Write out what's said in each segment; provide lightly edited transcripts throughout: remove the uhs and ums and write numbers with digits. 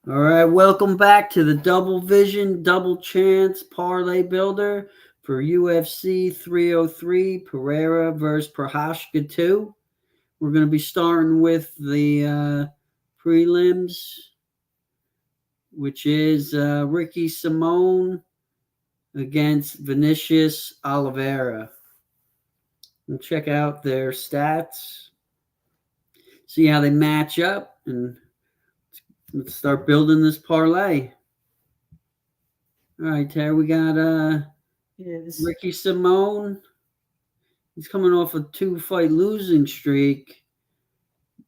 All right, welcome back to the Double Vision, Double Chance Parlay Builder for UFC 303, Pereira versus Prohashka 2. We're going to be starting with the prelims, which is Ricky Simone against Vinicius Oliveira. We'll check out their stats, see how they match up, and let's start building this parlay. All right, Terry, we got Ricky Simone. He's coming off a 2-fight losing streak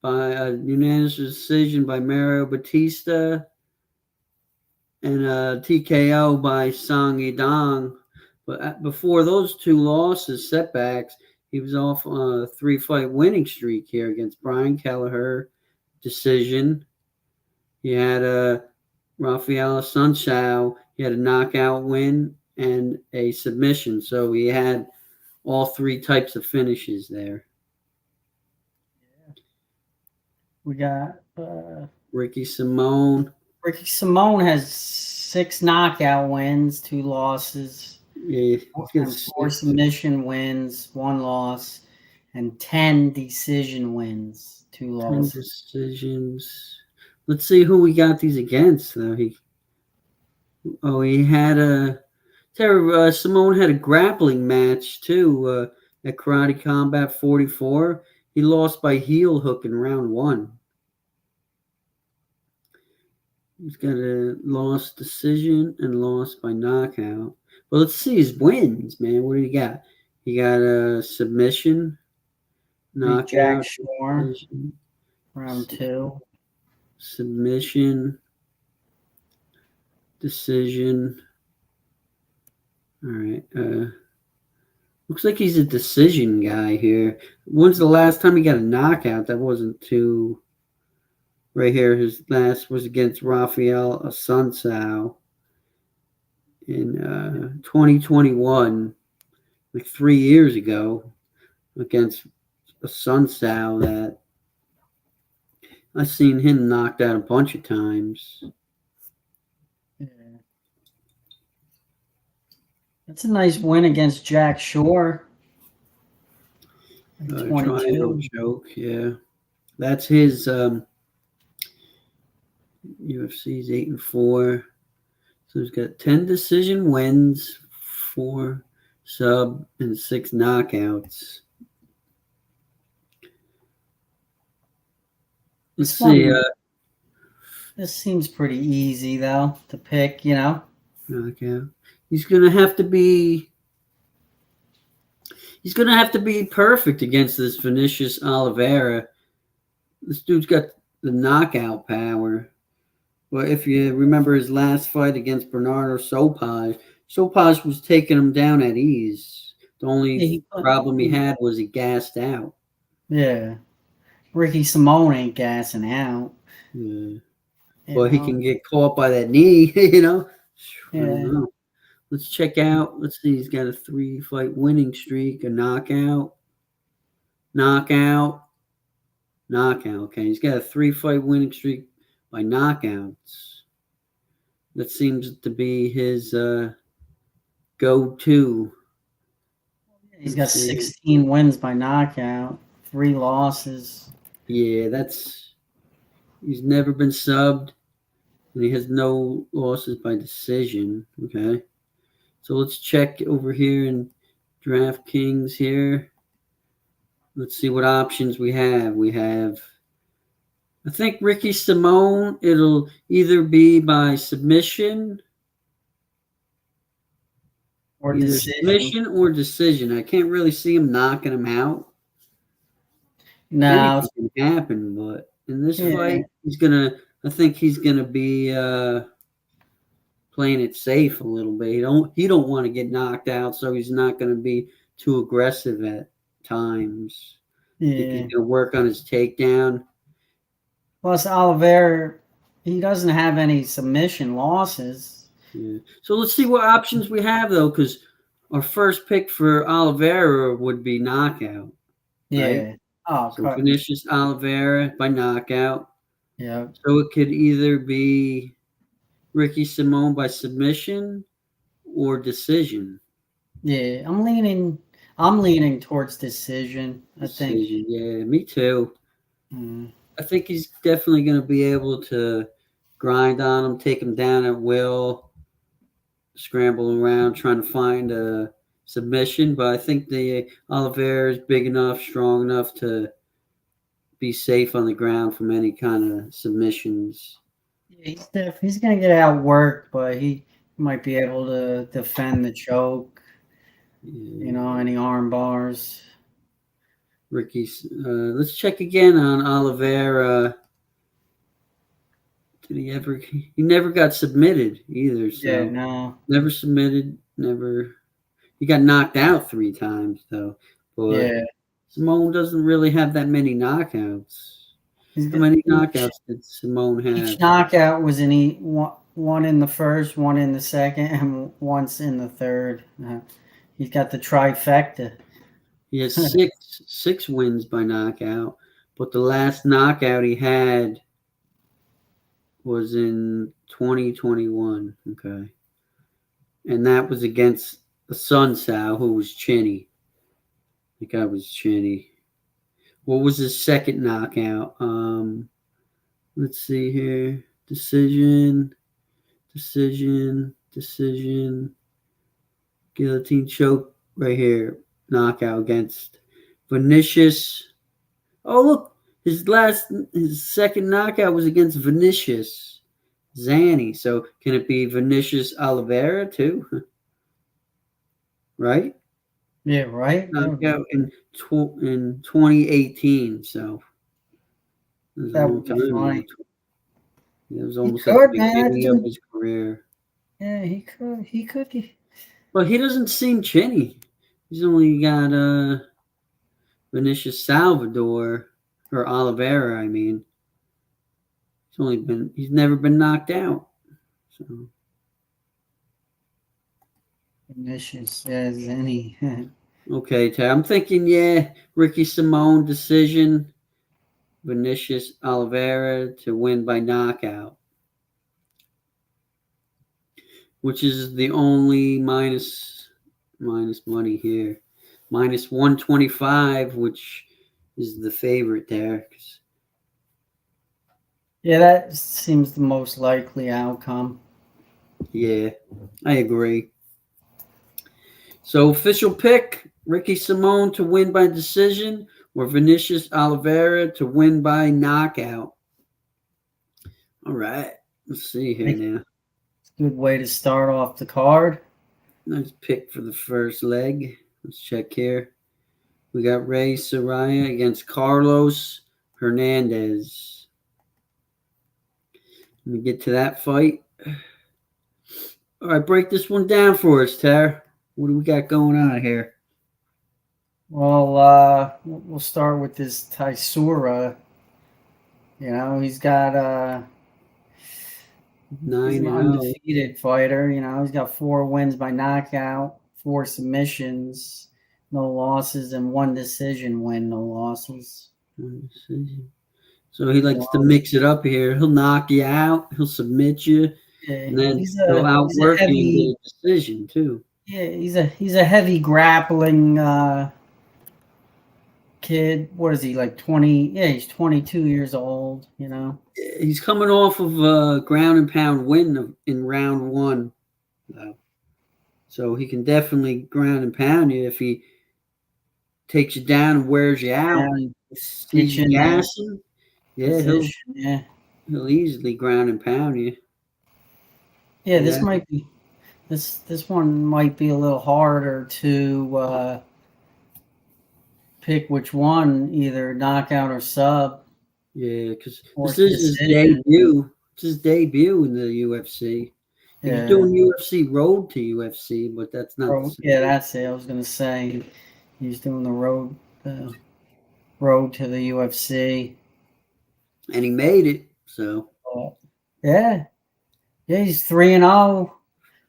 by a unanimous decision by Mario Batista and a TKO by Song Yadong. But before those two losses, setbacks, he was off on a 3-fight winning streak here against Brian Kelleher, decision. He had a Rafael Sunsao. He had a knockout win and a submission. So he had all three types of finishes there. We got Ricky Simone. Ricky Simone has 6 knockout wins, 2 losses, Yeah, 4 submission wins, 1 loss, and 10 decision wins, 2 losses. 10 decisions. Let's see who we got these against, though. He had Simone had a grappling match, too, at Karate Combat 44. He lost by heel hook in round 1. He's got a lost decision and lost by knockout. Well, let's see his wins, man. What do you got? He got a submission, knockout, Jack Shore, round 2. Submission, decision. All right. Looks like he's a decision guy here. When's the last time he got a knockout? That wasn't too. Right here, his last was against Rafael Sunsao in 2021, like 3 years ago, against a Sunsao that I've seen him knocked out a bunch of times. Yeah. That's a nice win against Jack Shore. 22 joke, yeah. That's his UFC's 8-4. So he's got 10 decision wins, 4 sub, and 6 knockouts. Let's see. This seems pretty easy, though, to pick, you know. Knockout. He's gonna have to be perfect against this Vinicius Oliveira. This dude's got the knockout power. Well, if you remember his last fight against Bernardo Sopaj was taking him down at ease. The only problem he had was he gassed out. Yeah. Ricky Simone ain't gassing out. Yeah. Well, he can get caught by that knee, you know. Yeah. Let's check out. Let's see. He's got a 3-fight winning streak, a knockout. Okay, he's got a 3-fight winning streak by knockouts. That seems to be his go-to. He's got 16 wins by knockout, 3 losses. Yeah, he's never been subbed, and he has no losses by decision. Okay, so let's check over here in DraftKings here. Let's see what options we have. I think Ricky Simone, it'll either be by submission or decision. I can't really see him knocking him out. No, anything can happen, but in this fight, I think he's gonna be playing it safe a little bit. He don't want to get knocked out, so he's not gonna be too aggressive at times. Yeah. I think he's gonna work on his takedown. Plus, Oliveira, he doesn't have any submission losses. Yeah. So let's see what options we have, though, because our first pick for Oliveira would be knockout. Yeah. Right? So Vinicius Oliveira by knockout. Yeah. So it could either be Ricky Simone by submission or decision. Yeah. I'm leaning towards decision, I think. Decision. Yeah, me too. Mm. I think he's definitely going to be able to grind on him, take him down at will, scramble around trying to find a submission. But I think the Oliveira is big enough, strong enough to be safe on the ground from any kind of submissions. Yeah, he's gonna get outworked, but he might be able to defend the choke. Yeah. Any arm bars. Ricky's. Let's check again on Oliveira. Did he ever? He never got submitted either. Yeah, So no. never submitted. Never. He got knocked out 3 times though. But Yeah, Simone doesn't really have that many knockouts. he's How got many knockouts did Simone each have? knockout was one in the first, one in the second, and once in the third. He's got the trifecta. He has six wins by knockout, but the last knockout he had was in 2021. Okay, and that was against the Sun Sal, who was chinny. The guy was chinny. What was his second knockout? Let's see here. Decision, decision. Guillotine choke right here. Knockout against Vinicius. Oh look, his second knockout was against Vinicius Zanny. So can it be Vinicius Oliveira too? Right? Yeah, right. Knockout in 2018. So it was a That long would be time ago. funny. It was He almost at the could, man. That beginning of dude. his career. Yeah, he could. He could. But he doesn't seem chinny. He's only got Vinicius Salvador or Oliveira, I mean. He's never been knocked out. So Vicious as any. okay, I'm thinking, yeah, Ricky Simone decision, Vinicius Oliveira to win by knockout, which is the only minus money here. Minus 125, which is the favorite there. Yeah, that seems the most likely outcome. Yeah, I agree. So official pick, Ricky Simone to win by decision or Vinicius Oliveira to win by knockout. All right. Let's see here now. Good way to start off the card. Nice pick for the first leg. Let's check here. We got Ray Soraya against Carlos Hernandez. Let me get to that fight. All right, break this one down for us, Tara. What do we got going on here? Well, we'll start with this Taisura. He's got he's 9 an and 0. undefeated fighter. He's got 4 wins by knockout, 4 submissions, no losses, and 1 decision win, no losses. One decision. So he likes to mix it up here. He'll knock you out. He'll submit you, and then he'll outwork you in the decision too. Yeah, he's a heavy grappling kid. What is he, like 20? Yeah, he's 22 years old. He's coming off of a ground and pound win in round 1, so he can definitely ground and pound you if he takes you down and wears you out. Sees you gassing. Yeah, he'll easily ground and pound you. Yeah, this might be this one might be a little harder to pick which one, either knockout or sub. Yeah, because this is his debut. It's his debut in the UFC. Yeah. He's doing UFC Road to UFC, but that's not. Yeah, that's it. I was gonna say he's doing the road to the UFC. And he made it, so. Yeah, he's 3-0.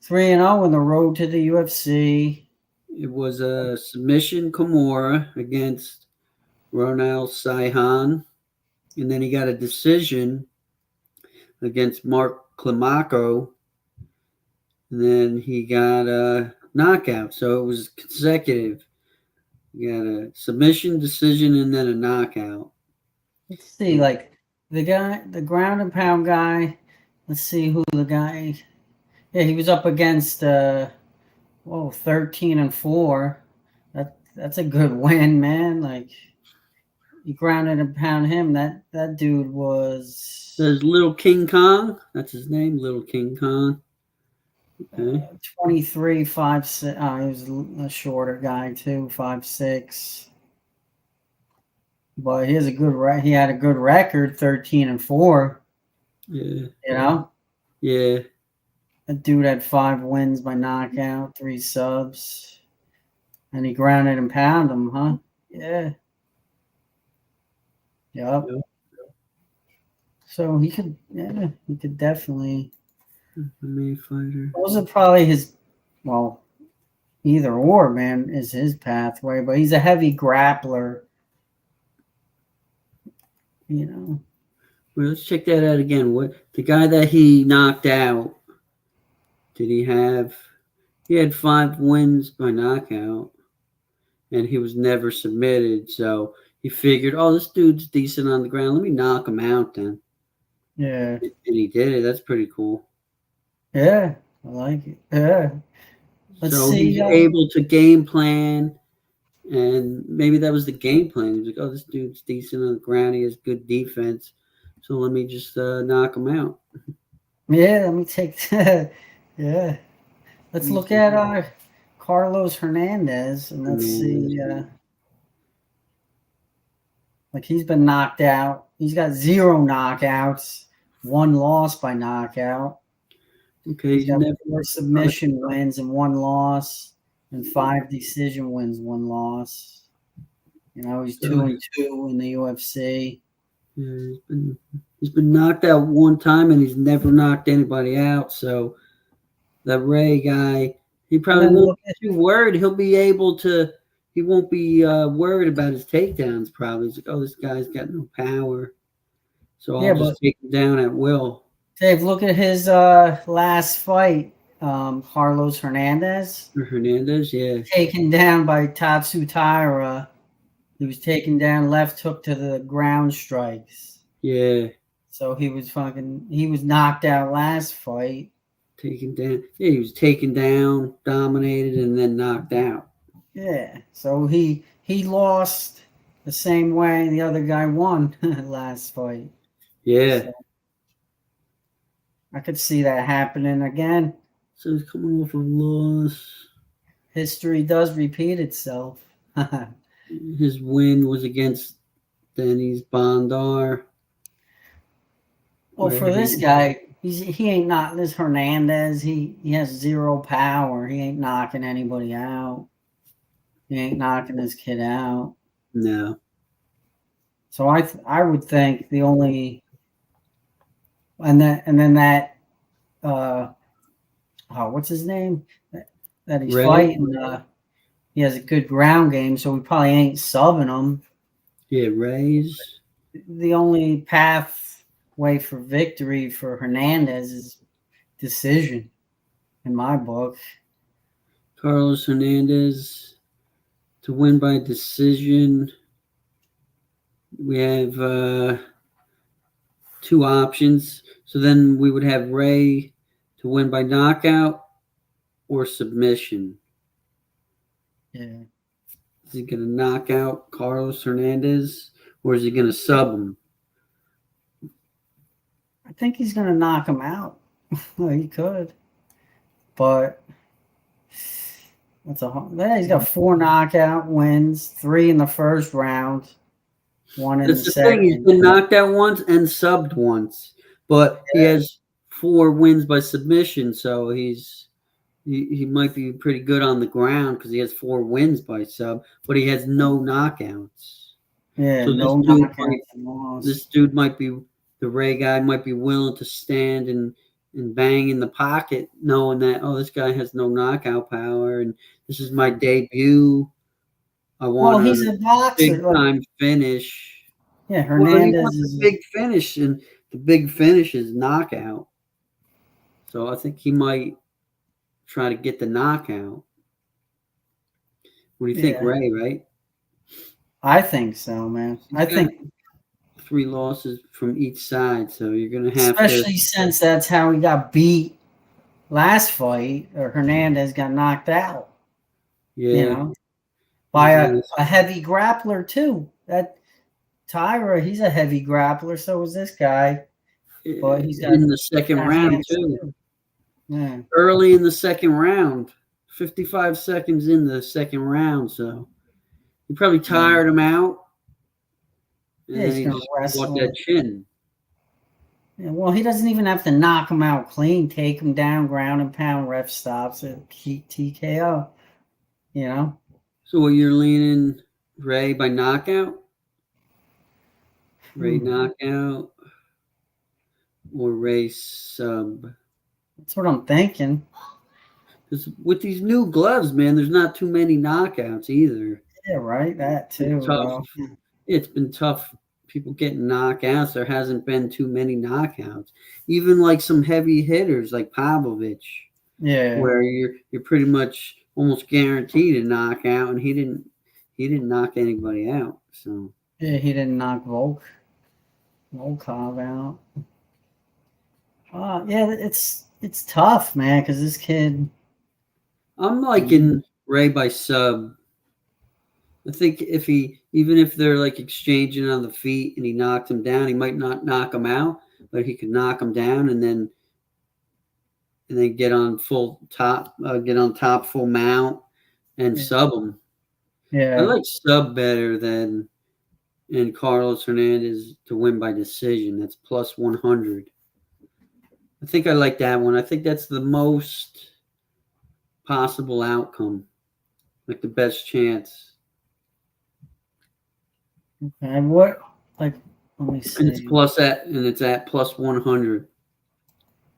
3-0 in the road to the UFC. It was a submission Kimura against Ronald Saihan, and then he got a decision against Mark Climaco, and then he got a knockout. So it was consecutive. You got a submission, decision, and then a knockout. Let's see, like the ground and pound guy. Let's see who the guy. Yeah, he was up against 13-4. That's a good win, man. Like you grounded and pound him. That dude was There's Little King Kong. That's his name, Little King Kong. Okay. 23, 5'6". He was a shorter guy too, 5'6". But he has a good he had a good record, 13-4. Yeah. You know? Yeah. That dude had 5 wins by knockout, 3 subs. And he grounded and pounded him, huh? Yeah. Yep. So he could definitely. MMA fighter. Those are probably his, well, either or, man, is his pathway. But he's a heavy grappler. You know. Well, let's check that out again. What the guy that he knocked out? Did he have? He had 5 wins by knockout, and he was never submitted. So he figured, oh, this dude's decent on the ground. Let me knock him out then. Yeah. And he did it. That's pretty cool. Yeah, I like it. Yeah. Let's so see. He's able to game plan, and maybe that was the game plan. He's like, oh, this dude's decent on the ground. He has good defense. So let me just knock him out. Yeah, let me take that. Yeah. Let's look at Carlos Hernandez, and let's see. Like he's been knocked out. He's got 0 knockouts, 1 loss by knockout. Okay, he's got 4 submission wins and 1 loss, and 5 decision wins, 1 loss. You know, he's 2-2 in the UFC. Yeah, he's been knocked out 1 time, and he's never knocked anybody out. So that Ray guy, he probably won't be too worried. He'll be able to. He won't be worried about his takedowns. Probably, he's like, oh, this guy's got no power, so I'll just take him down at will. Dave, look at his last fight, Carlos Hernandez. Hernandez, yeah, taken down by Tatsu Taira. He was taken down, left hook to the ground strikes. Yeah. So he was knocked out last fight. Taken down. Yeah, he was taken down, dominated, and then knocked out. Yeah. So he lost the same way the other guy won last fight. Yeah. So I could see that happening again. So he's coming off a loss. History does repeat itself. His win was against Dennis Bondar. Well, for this guy, he ain't not this Hernandez. He has 0 power. He ain't knocking anybody out. He ain't knocking this kid out. No. So I would think the only and then that what's his name that he's Ray? fighting. He has a good ground game, so we probably ain't subbing him. Yeah, Ray's. The only pathway for victory for Hernandez is decision, in my book. Carlos Hernandez to win by decision. We have 2 options. So then we would have Ray to win by knockout or submission. Yeah. Is he going to knock out Carlos Hernandez, or is he going to sub him? I think he's going to knock him out. He could. But he's got 4 knockout wins, 3 in the first round, 1 in the second. Thing. He's been knocked out once and subbed once, but he has 4 wins by submission, so he might be pretty good on the ground because he has 4 wins by sub, but he has no knockouts. Yeah, so no knockouts. This dude might be, the Ray guy might be willing to stand and bang in the pocket, knowing that, oh, this guy has no knockout power, and this is my debut. I want he's a boxer. Big time finish. Yeah, Hernandez is a big finish, and the big finish is knockout. So I think he might try to get the knockout. What do you think, Yeah, Ray? Right? I think so, man. He's I got think, 3 losses from each side, so you're gonna have to. especially since that's how he got beat last fight, or Hernandez got knocked out, you Yeah, know, by he's a heavy grappler too. That Tyra, he's a heavy grappler, so is this guy, but he's got in the second round hands too. too. Yeah. Early in the second round, 55 seconds in the second round, so he probably tired him out, and Yeah, then he's he gonna just bought wrestle. that chin. Yeah, well, he doesn't even have to knock him out clean, take him down, ground and pound, ref stops it, TKO. You know? So what you're leaning Ray by knockout? Ray knockout or Ray sub? That's what I'm thinking. Because with these new gloves, man, there's not too many knockouts either. Yeah, right. That It's been too, tough. bro. It's been tough. People getting knockouts. There hasn't been too many knockouts. Even like some heavy hitters like Pavlovich, Yeah. where you're pretty much almost guaranteed a knockout, and he didn't knock anybody out. So Yeah, he didn't knock Volkov out. Yeah, it's tough, man, because this kid. I'm liking Ray by sub. I think even if they're like exchanging on the feet and he knocked him down, he might not knock him out, but he could knock him down and then get on top full mount and sub him. I Yeah, like sub better than and Carlos Hernandez to win by decision. That's plus 100. I think I like that one. I think that's the most possible outcome, like the best chance. and what? Like, let me And it's see. at plus 100.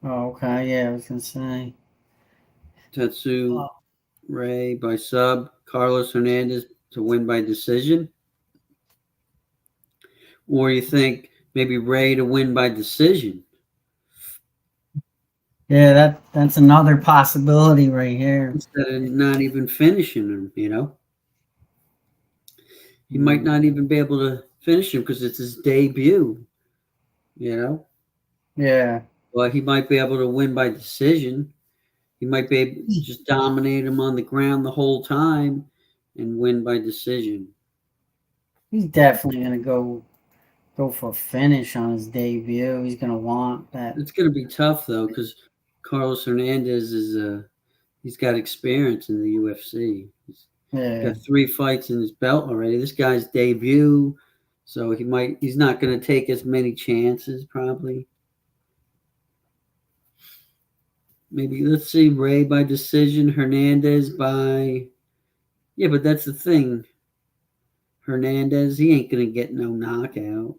Oh, okay. Yeah, I was gonna say. Tetsu Oh, Ray by sub, Carlos Hernandez to win by decision, or you think maybe Ray to win by decision yeah, that's another possibility right here. instead of not even finishing him. He might Mm. not even be able to finish him because it's his debut. You know, Yeah. but he might be able to win by decision. He might be able to just dominate him on the ground the whole time and win by decision. He's definitely gonna go for a finish on his debut. He's gonna want that. It's going to be tough though because Carlos Hernandez he's got experience in the UFC. He's Yeah. got 3 fights in his belt already. This guy's debut, so he's not going to take as many chances probably. Maybe let's see Ray by decision, Hernandez by yeah, but that's the thing. Hernandez, he ain't gonna get no knockout.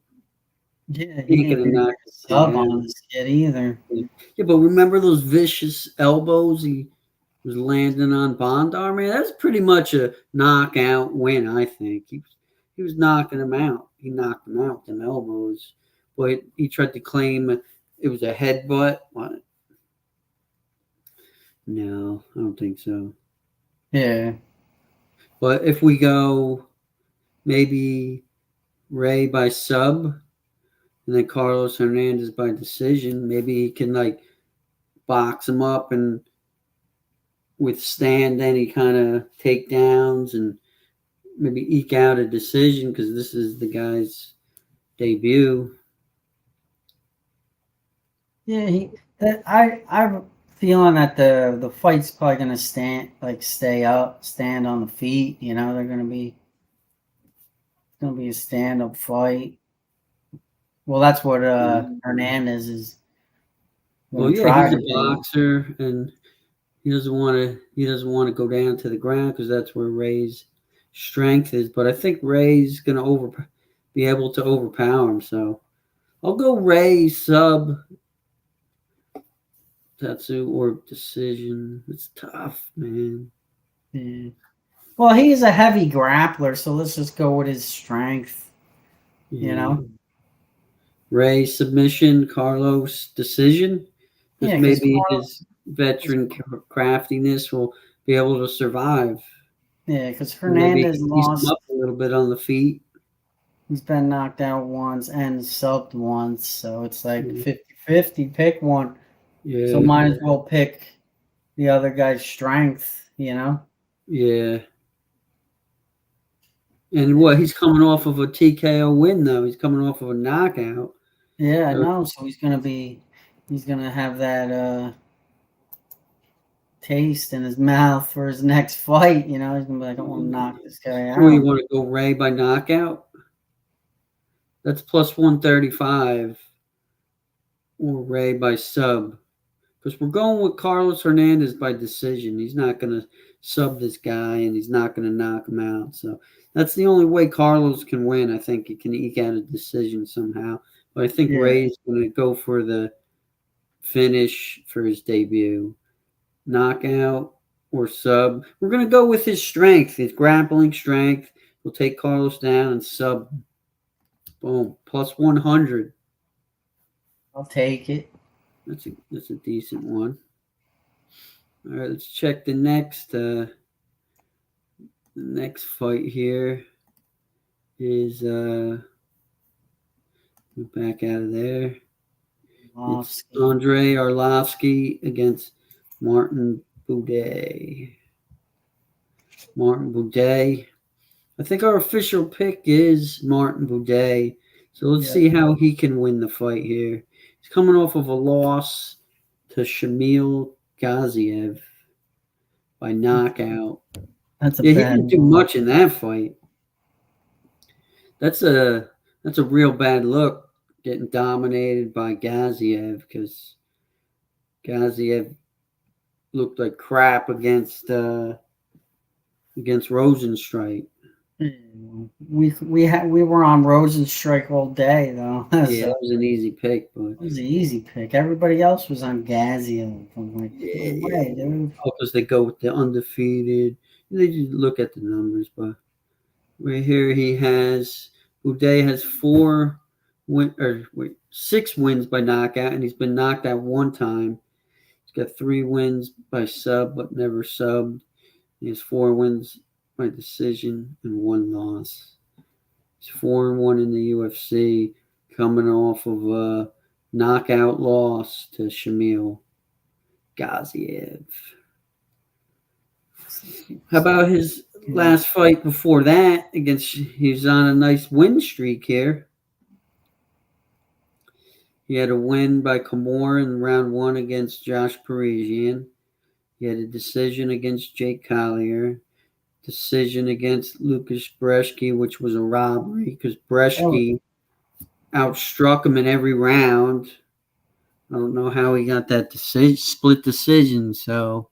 Yeah, He he ain't ain't gonna gonna knock get a this kid sub out. on this kid either. Yeah, but remember those vicious elbows he was landing on Bondar? Man, that's pretty much a knockout win, I think. He was knocking him out. He knocked him out with them elbows. But he tried to claim it was a headbutt. What? No, I don't think so. Yeah. But if we go maybe Ray by sub and then Carlos Hernandez by decision, maybe he can like box him up and withstand any kind of takedowns and maybe eke out a decision because this is the guy's debut. Yeah, I'm feeling that the fight's probably gonna stand on the feet. You know, gonna be a stand up fight. Well, that's what Hernandez is Well, gonna yeah, try he's to a do. boxer and he doesn't want to go down to the ground because that's where Ray's strength is. But I think Ray's gonna be able to overpower him. So I'll go Ray sub Tatsu or decision. It's tough, man. Yeah. Well, he's a heavy grappler, so let's just go with his strength. You Yeah. know. Ray submission, Carlos decision, because Yeah, because maybe his veteran craftiness will be able to survive. Maybe he Hernandez can ease him lost. up a little bit on the feet. He's been knocked out once and subbed once, so it's like Yeah, 50-50. Pick one. So yeah, might as well pick the other guy's strength, you know? yeah. And what, he's coming off of a TKO win though. He's coming off of a knockout. Yeah, I So know. So he's gonna have that taste in his mouth for his next fight, you know? He's gonna be like, I want to knock this guy what, you out. want to go Ray by knockout? That's plus 135, or Ray by sub. Because we're going with Carlos Hernandez by decision. He's not going to sub this guy, and he's not going to knock him out. So that's the only way Carlos can win. I think he can eke out a decision somehow. But I think Yeah, Ray's going to go for the finish for his debut. Knockout or sub. We're going to go with his strength, his grappling strength. We'll take Carlos down and sub. Boom. Plus 100. I'll take it. That's a decent one. All right, let's check the next fight here is back out of there. It's Andre Arlovsky against Martin Boudet. Martin Boudet. I think our official pick is Martin Boudet. So let's see how he can win the fight here. He's coming off of a loss to Shamil Gaziev by knockout. That's a Yeah, he bad didn't do much in that fight. That's a real bad look, getting dominated by Gaziev, because Gaziev looked like crap against Rosenstrike. We were on Rosenstrike all day though. Yeah, So that was an easy pick, but it was an easy pick. Everybody else was on Gazio. I'm like, no way, dude. because they go with the undefeated. They just look at the numbers, but right here Boudet has 6 wins by knockout, and he's been knocked out one time. He's got 3 wins by sub, but never subbed. He has 4 wins by decision and 1 loss. He's 4-1 in the UFC, coming off of a knockout loss to Shamil Gaziev. How about his last fight before that? He's on a nice win streak here. He had a win by Kimura in round 1 against Josh Parisian. He had a decision against Jake Collier. Decision against Lucas Brzeski, which was a robbery because Brzeski outstruck him in every round. I don't know how he got that split decision. So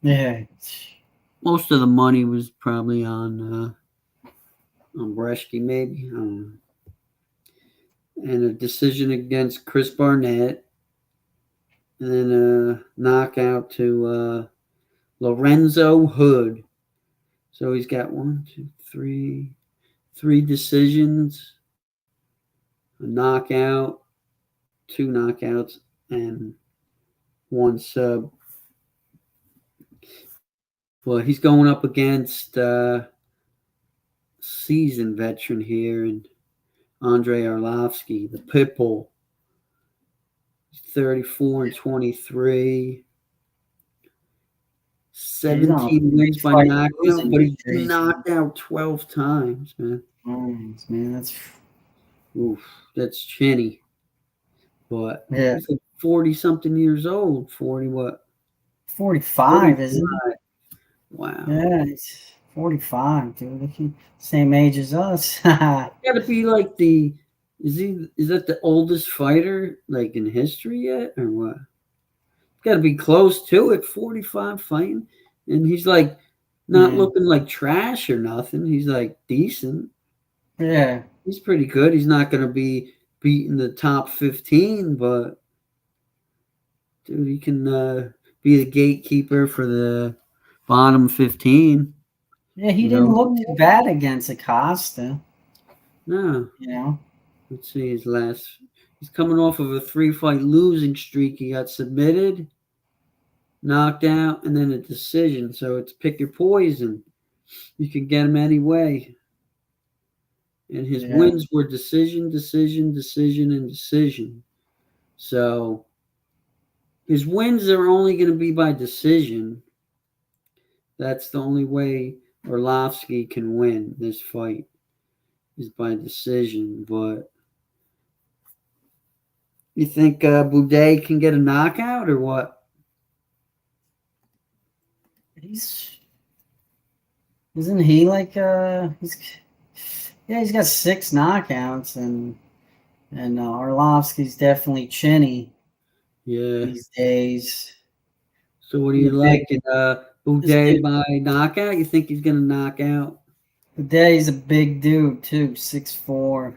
Yeah. most of the money was probably on Brzeski, maybe. And a decision against Chris Barnett, and then a knockout to Lorenzo Hood. So he's got 3 decisions, a knockout, 2 knockouts, and 1 sub. Well, he's going up against seasoned veteran here, and Andre Arlovsky, the Pitbull. 34-23. 17 wins by knockout, but he's been knocked out 12 times, man. Man, that's chinny. But yeah, he's like 40-something years old. 40 what? 45, isn't it? Wow. Yeah, it's 45, dude. Same age as us. Got to be like is that the oldest fighter like in history yet, or what? Got to be close to it. 45 fighting, and he's like not looking like trash or nothing. He's like decent. Yeah, he's pretty good. He's not going to be beating the top 15, but dude, he can be the gatekeeper for the bottom 15. Yeah, he didn't look too bad against Acosta. No. You know? Let's see his last. He's coming off of a 3-fight losing streak. He got submitted, knocked out, and then a decision. So it's pick your poison. You can get him any way. And his wins were decision, decision, decision, and decision. So his wins are only going to be by decision. That's the only way Orlovsky can win this fight is by decision. But you think Boudet can get a knockout or what? Isn't he like he's got 6 knockouts and Arlovsky's definitely chinny these days. So what do you like? Boudet by knockout? You think he's gonna knock out? Boudet's a big dude too, 6'4",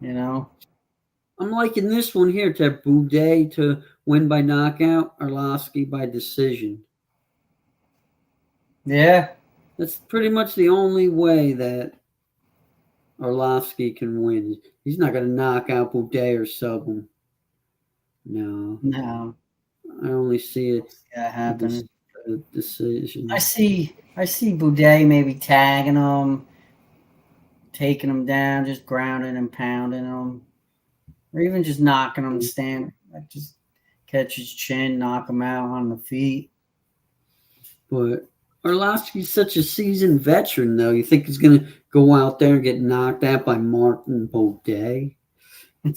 you know. I'm liking this one here to have Boudet to win by knockout, Arlovsky by decision. Yeah. That's pretty much the only way that Arlovsky can win. He's not going to knock out Boudet or sub him. No. I only see it happening. Decision. I see Boudet maybe tagging him, taking him down, just grounding and pounding him, or even just knocking him stand, like just catch his chin, knock him out on the feet. But Arlovsky's such a seasoned veteran, though. You think he's going to go out there and get knocked out by Martin Boudet? I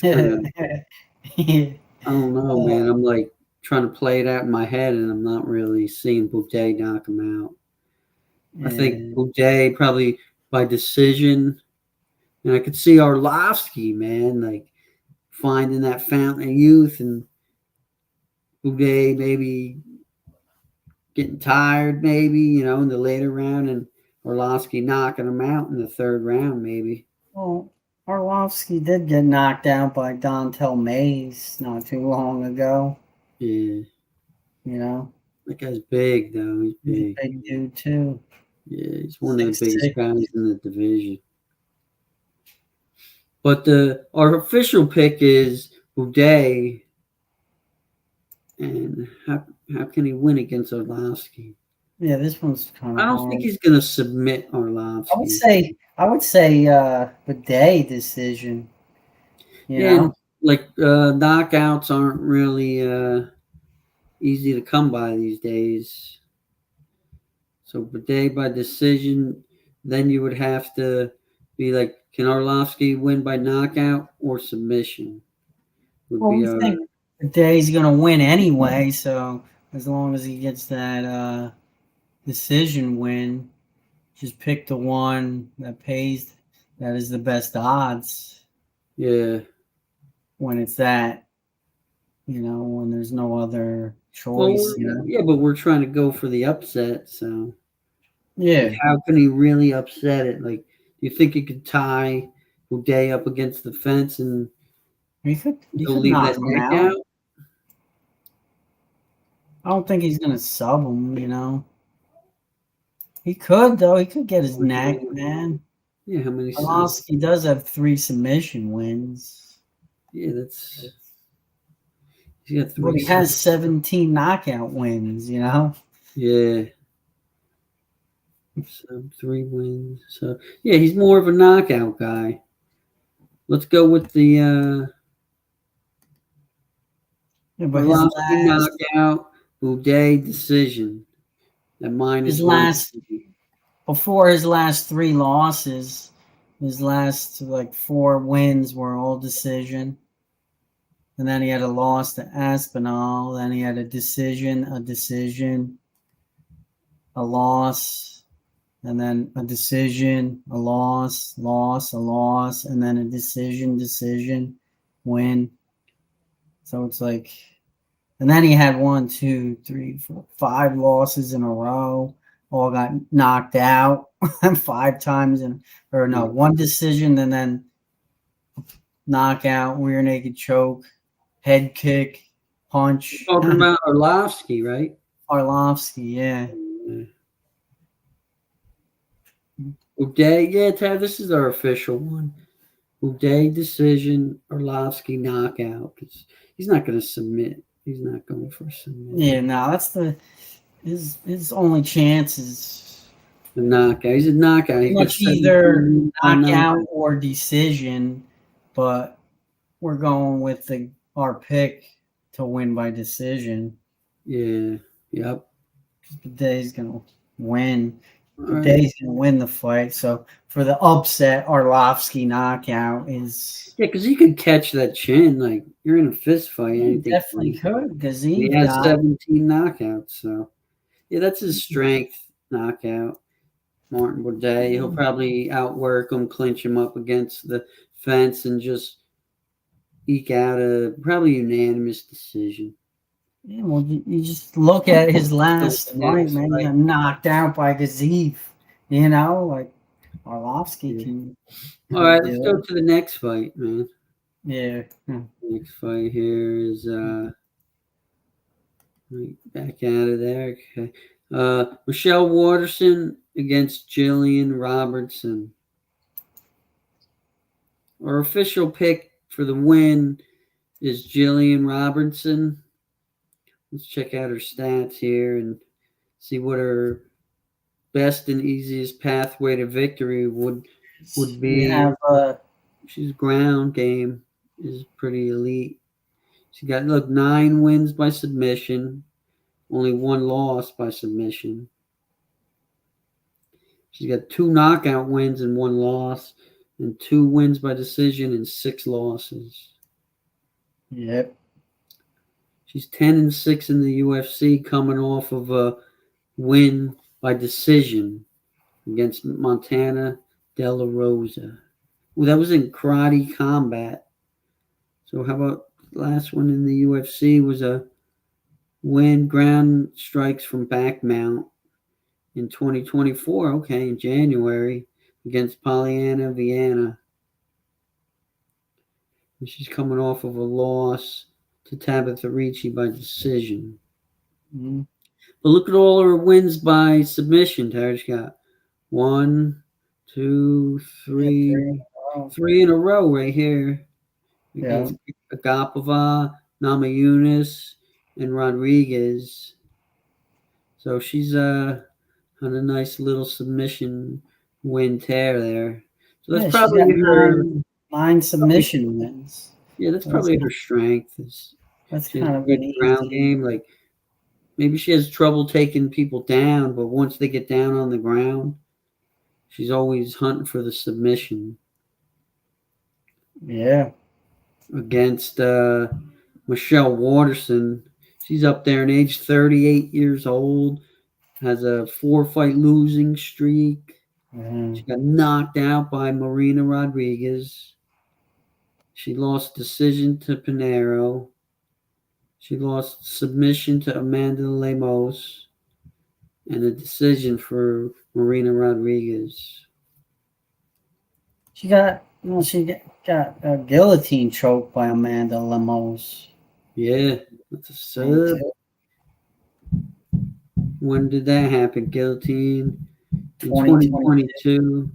don't know, man. I'm like trying to play it out in my head, and I'm not really seeing Boudet knock him out. I think Boudet probably by decision, and I could see Arlovsky, man, like finding that fountain of youth, and Boudet maybe getting tired, maybe, in the later round, and Arlovsky knocking him out in the 3rd round, maybe. Well, Arlovsky did get knocked out by Dontel Mays not too long ago. Yeah. That guy's big, though. He's big. He's a big dude, too. Yeah, he's one of the biggest guys in the division. But our official pick is Boudet. And how can he win against Arlovsky? Yeah, this one's kind of I don't think he's going to submit Arlovsky. I would say Boudet decision. Knockouts aren't really easy to come by these days. So Boudet by decision, then you would have to be like, can Arlovsky win by knockout or submission? Boudet's going to win anyway, so as long as he gets that decision win, just pick the one that pays, that is the best odds. Yeah. When it's that, when there's no other choice. Yeah, but we're trying to go for the upset, so. Yeah. Like, how can he really upset it? Like, do you think he could tie Boudet up against the fence and he could leave that neck out? I don't think he's going to sub him, He could, though. He could get his neck, man. Yeah, how many? Arlovsky does have 3 submission wins. Yeah, that's. He got 3. But he has 17 knockout wins, Yeah. So 3 wins. So yeah, he's more of a knockout guy. Let's go with the Arlovsky knockout, Boudet decision. At minus before his last 3 losses, his last 4 wins were all decision. And then he had a loss to Aspinall. Then he had a decision, a loss, and then a decision, a loss, a loss, and then a decision, win. So it's like, and then he had 1, 2, 3, 4, 5 losses in a row. All got knocked out 5 times, 1 decision, and then knockout, rear naked choke, head kick, punch. You're talking about Arlovsky, right? Arlovsky, yeah. Okay, yeah, Ted, this is our official one. Uday decision, Orlovsky knockout. 'Cause he's not going to submit. He's not going for a submit. Yeah, no, that's his only chance is A knockout. He's a knockout. He's got much either 17 by knockout or decision, but we're going with our pick to win by decision. Yeah. Yep. Day's gonna win. All right. Day's gonna win the fight. So for the upset, Arlovsky knockout is Yeah, because he could catch that chin. Like, you're in a fist fight. he Anything. definitely could because He has 17 knockouts. So, yeah, that's his strength knockout. Martin Bourdais. He'll probably outwork him, clinch him up against the fence, and just eke out a probably unanimous decision. Yeah, well, you just look at his last fight, man. He got knocked out by Gaziv. You know, like Arlovsky can. All right, let's go to the next fight, man. Yeah. Next fight here is back out of there. Okay. Michelle Waterson against Jillian Robertson. Our official pick for the win is Jillian Robertson. Let's check out her stats here and see what her best and easiest pathway to victory would be. She's ground game is pretty elite. She got 9 wins by submission, only 1 loss by submission. She's got 2 knockout wins and 1 loss, and 2 wins by decision and 6 losses. Yep. She's 10-6 in the UFC, coming off of a win by decision against Montana De La Rosa. Well, that was in karate combat. So how about the last one in the UFC was a win ground strikes from back mount in 2024. Okay, in January against Pollyanna Viana. And she's coming off of a loss to Tabitha Ricci by decision. Mm-hmm. But look at all her wins by submission. Tara's got 1, 2, 3, 3 in a row right here against Agapova, Namajunas, and Rodriguez. So she's on a nice little submission win tear there. So that's probably her 9 submission wins. Yeah, that's probably her strength. That's she kind has of a good ground game. Like, maybe she has trouble taking people down, but once they get down on the ground, she's always hunting for the submission. Yeah. Against Michelle Waterson. She's up there in age, 38 years old, has a 4-fight losing streak. She got knocked out by Marina Rodriguez. She lost decision to Pinheiro. She lost submission to Amanda Lemos and a decision for Marina Rodriguez. She got a guillotine choke by Amanda Lemos. Yeah, that's a sub. When did that happen? Guillotine in 2022.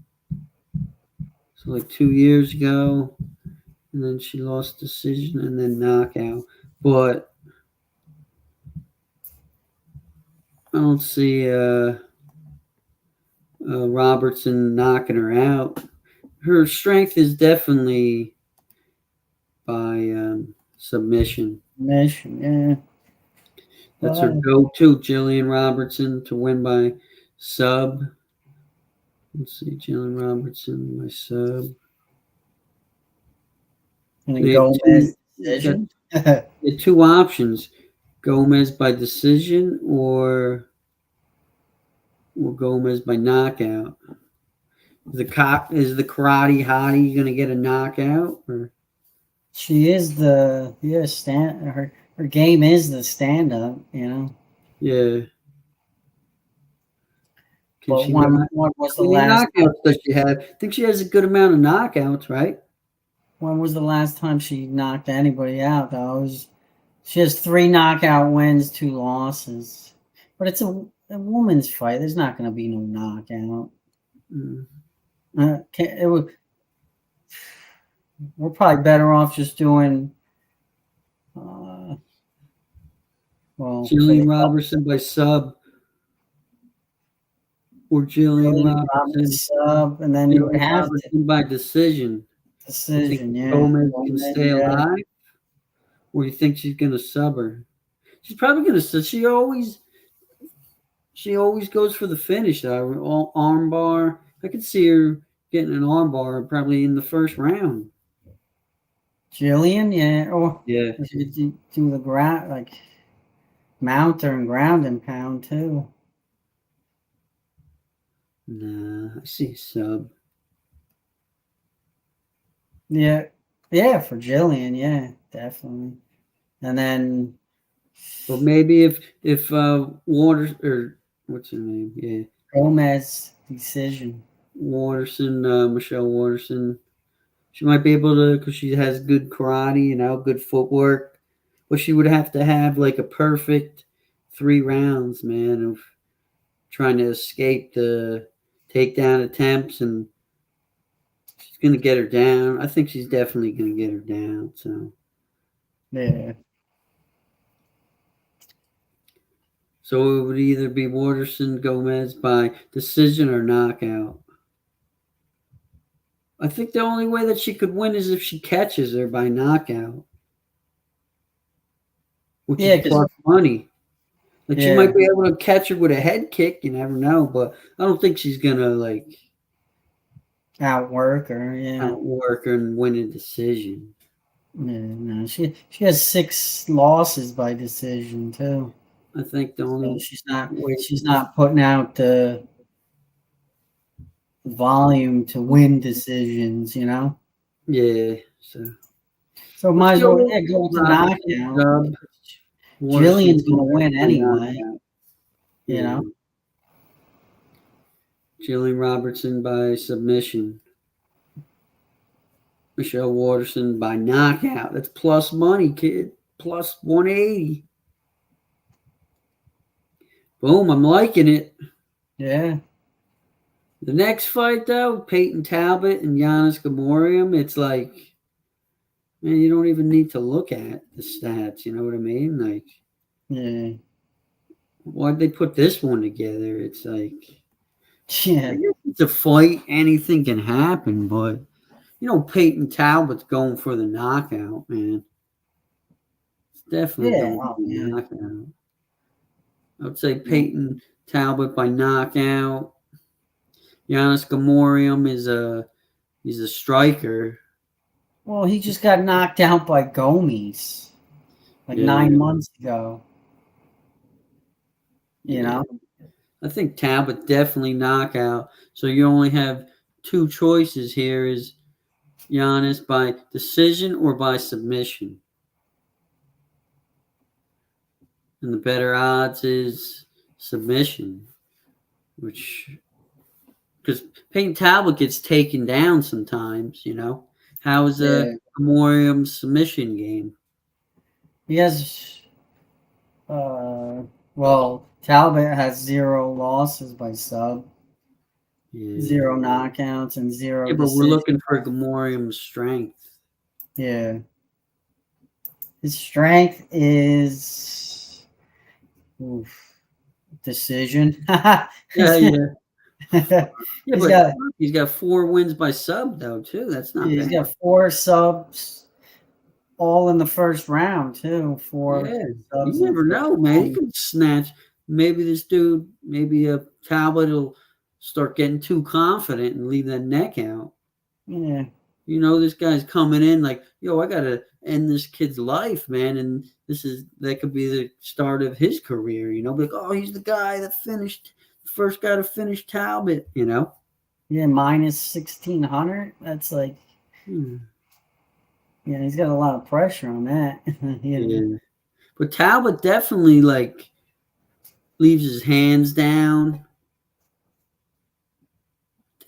So like 2 years ago. And then she lost decision and then knockout. But I don't see Robertson knocking her out. Her strength is definitely by submission. Submission, yeah. That's her go-to, Jillian Robertson, to win by sub. Let's see, Jillian Robertson by sub. And then Gomez decision. The 2 options: Gomez by decision or Gomez by knockout. Is the karate hottie going to get a knockout? Or? She is her game is the stand up, you know. Yeah. But when was the last knockouts does she have? I think she has a good amount of knockouts, right? When was the last time she knocked anybody out, though? She has 3 knockout wins, 2 losses. But it's a woman's fight. There's not going to be no knockout. we're probably better off just doing. Uh, well, for the Jillian Robertson by sub or Jillian Julian Robertson. Roberts sub, and then you would Jillian have to Robertson by decision. You think decision. Yeah, Gomez can Gomez, stay yeah, alive, or you think she's gonna sub her? She's probably gonna sub. She always goes for the finish. Though arm bar. I could see her getting an arm bar probably in the first round. Jillian, yeah, or Yeah. you should do the ground like mount her and ground and pound too. Nah, I see sub. Yeah, yeah, for Jillian, yeah, definitely. And then But maybe if Waters or what's her name? Yeah, Gomez decision. Waterson, Michelle Waterson. She might be able to because she has good karate, good footwork. But she would have to have like a perfect 3 rounds, man, of trying to escape the takedown attempts, and she's gonna get her down. I think she's definitely gonna get her down. Yeah, So it would either be Waterson Gomez by decision or knockout. I think the only way that she could win is if she catches her by knockout, which yeah, is because plus money. Like she yeah, might be able to catch her with a head kick. You never know, but I don't think she's gonna like outwork her. Yeah, outwork her and win a decision. yeah. No, she has 6 losses by decision too. I think the So only way, she's not putting out the volume to win decisions. yeah. So Let's might as well go go with the Robertson knockout. sub. Waterson Jillian's gonna win by anyway. knockout. You Yeah, know. Jillian Robertson by submission. Michelle Waterson by knockout. That's plus money, kid. Plus 180. Boom, I'm liking it. Yeah. The next fight, though, Peyton Talbot and Giannis Gamorium, it's like, man, you don't even need to look at the stats. You know what I mean? Like, Yeah. why'd they put this one together? It's like, I Yeah. guess it's a fight. Anything can happen, but, Peyton Talbot's going for the knockout, man. It's definitely Yeah. going for Oh the yeah. knockout. I would say Peyton Talbot by knockout. Giannis Gamorium he's a striker. Well, he just got knocked out by Gomes like Yeah, 9 months ago. You yeah. know. I think Talbot definitely knockout. So you only have 2 choices here: is Giannis by decision or by submission, and the better odds is submission, which because Peyton Talbot gets taken down sometimes. How is a Yeah. Gamorium submission game? He has. Well, Talbot has 0 losses by sub, Yeah. 0 knockouts, and 0 Yeah, but we're decisions. looking for Gamorium's strength. Yeah. His strength is decision. Yeah, yeah. Yeah, he's but got he's got 4 wins by sub though too. That's not he's bad. got 4 subs all in the first round too. Four Yeah, subs you in the never first know, man. He round. can snatch. Maybe this dude, maybe a Talbot will start getting too confident and leave that neck out. Yeah. This guy's coming in like, yo, I gotta end this kid's life, man, and that could be the start of his career. Like, oh, he's the guy that finished, the first guy to finish Talbot. Yeah, minus 1,600. That's like, Hmm. yeah, he's got a lot of pressure on that. Yeah, but Talbot definitely like leaves his hands down.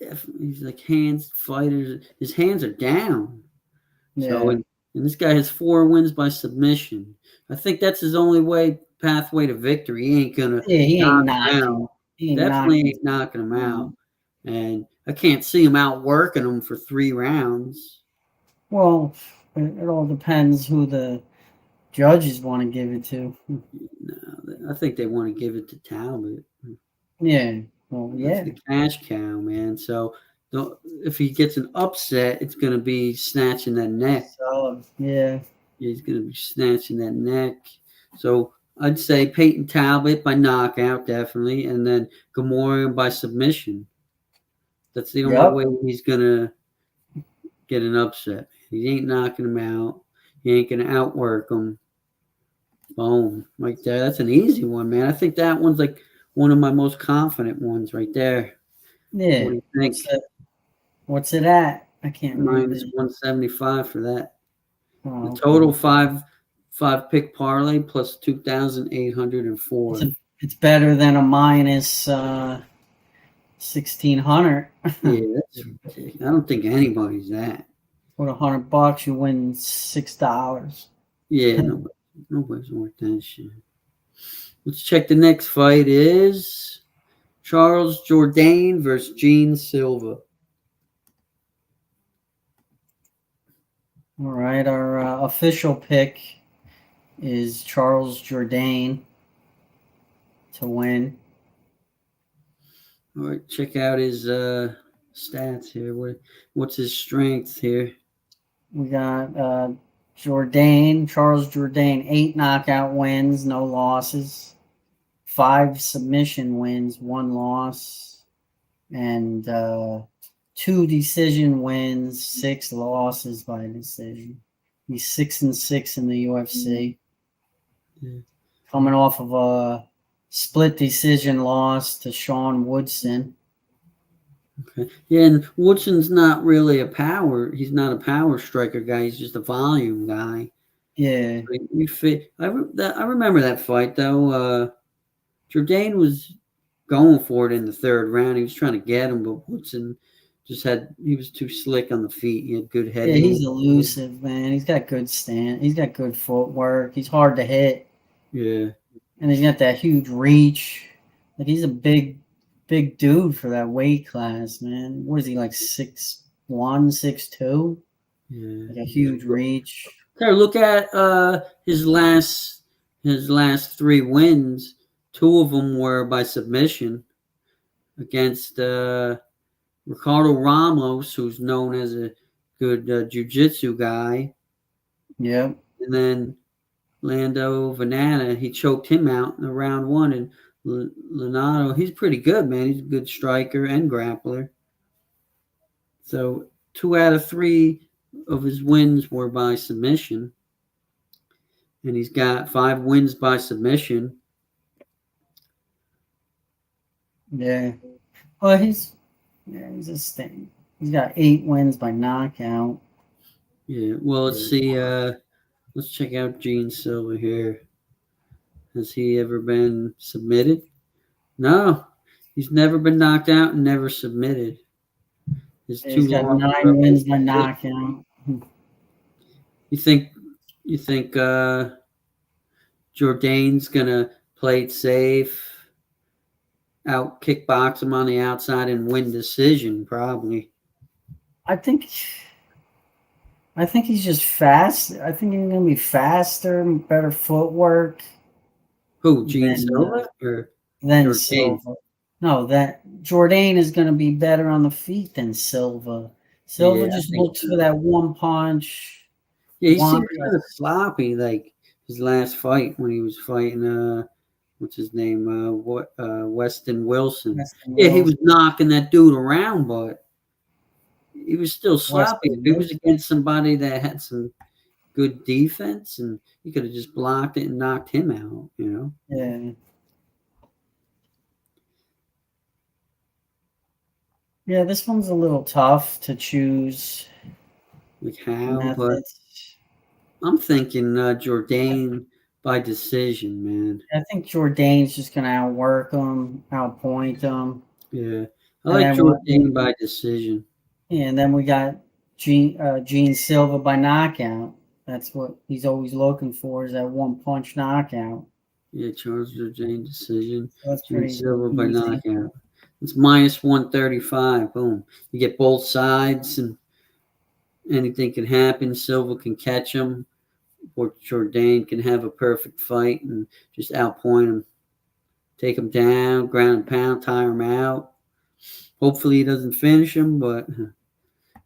Definitely, he's like hands fighters. His hands are down. So, Yeah. and this guy has 4 wins by submission. I think that's his only pathway to victory. He ain't gonna Yeah, he ain't knock him knocking. out. He ain't Definitely knocking. ain't knocking him out. And I can't see him outworking him for 3 rounds. Well, it all depends who the judges want to give it to. No, I think they want to give it to Talbot. Yeah. Well, That's yeah. the cash cow, man. So if he gets an upset, it's going to be snatching that neck. So, yeah. He's going to be snatching that neck. So I'd say Peyton Talbot by knockout, definitely, and then Gamora by submission. That's the only Yep. way he's going to get an upset. He ain't knocking him out. He ain't going to outwork him. Boom. Right there. That's an easy one, man. I think that one's like one of my most confident ones right there. What Yeah. do you think? What's it at? I can't read Minus it. 175 for that. The Oh, total okay. five pick parlay plus 2,804. It's better than a minus 1,600. Yeah, that's ridiculous. I don't think anybody's that. With $100, you win $6. Yeah, nobody's worth that shit. Let's check the next fight is Charles Jourdain versus Gene Silva. All right, our official pick is Charles Jourdain to win. All right, check out his stats here. What's his strength here? We got Charles Jourdain, 8 knockout wins, no losses, 5 submission wins, 1 loss, and 2 decision wins, 6 losses by decision. He's 6-6 in the UFC. Yeah. Coming off of a split decision loss to Sean Woodson. Okay. Yeah, and Woodson's not really a power. He's not a power striker guy. He's just a volume guy. Yeah. You fit. I remember that fight though. Jourdain was going for it in the third round. He was trying to get him, but Woodson he was too slick on the feet. He had good head Yeah, he's movement. elusive, man. He's got good stand. He's got good footwork. He's hard to hit. Yeah. And he's got that huge reach. Like he's a big dude for that weight class, man. What is he like 6'1", 6'2"? Yeah. Like a huge reach. Okay, look at his last 3 wins. 2 of them were by submission against Ricardo Ramos, who's known as a good jiu-jitsu guy. Yep. And then Lando Vanana, he choked him out in the round 1. And Leonardo, he's pretty good, man. He's a good striker and grappler. So 2 out of 3 of his wins were by submission. And he's got 5 wins by submission. Yeah. Well, he's a stain. He's got 8 wins by knockout. Yeah. Well, let's see. Let's check out Gene Silva here. Has he ever been submitted? No. He's never been knocked out and never submitted. His He's 2 got losses 9 wins by knockout. You think Jourdain's gonna play it safe, out kickbox him on the outside and win decision? Probably. I think he's just fast. I think he's gonna be faster, better footwork. Who, Gene Silva or than Jourdain? Silva? No, that Jourdain is gonna be better on the feet than Silva. Silva Yeah, just looks for that one punch. Yeah, he seemed kind of sloppy, like his last fight when he was fighting what's his name? Weston Wilson. Yeah, he was knocking that dude around, but he was still sloppy. If he was against somebody that had some good defense, and he could have just blocked it and knocked him out, you know? Yeah. Yeah, this one's a little tough to choose. Like how, but I'm thinking Jourdain by decision, man. I think Jourdain's just gonna outwork him, outpoint him. Yeah, I like Jourdain by decision. Yeah, and then we got Gene Silva by knockout. That's what he's always looking for, is that one punch knockout. Yeah, Charles Jourdain decision. That's Gene Silva by knockout. It's minus 135. Boom. You get both sides, and anything can happen. Silva can catch him, or Jourdain can have a perfect fight and just outpoint him, take him down, ground and pound, tire him out. Hopefully he doesn't finish him, but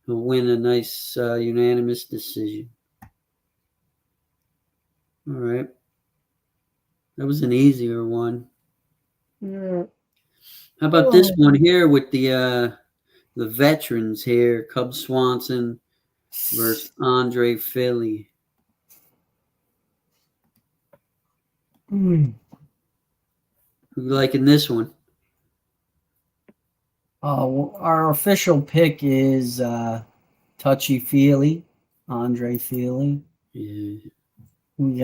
he'll win a nice unanimous decision. All right. That was an easier one. Yeah. How about this one here with the veterans here, Cub Swanson versus Andre Philly? Mm. Who you liking this one? Our official pick is Touchy Feely, Andre Feely. Yeah. We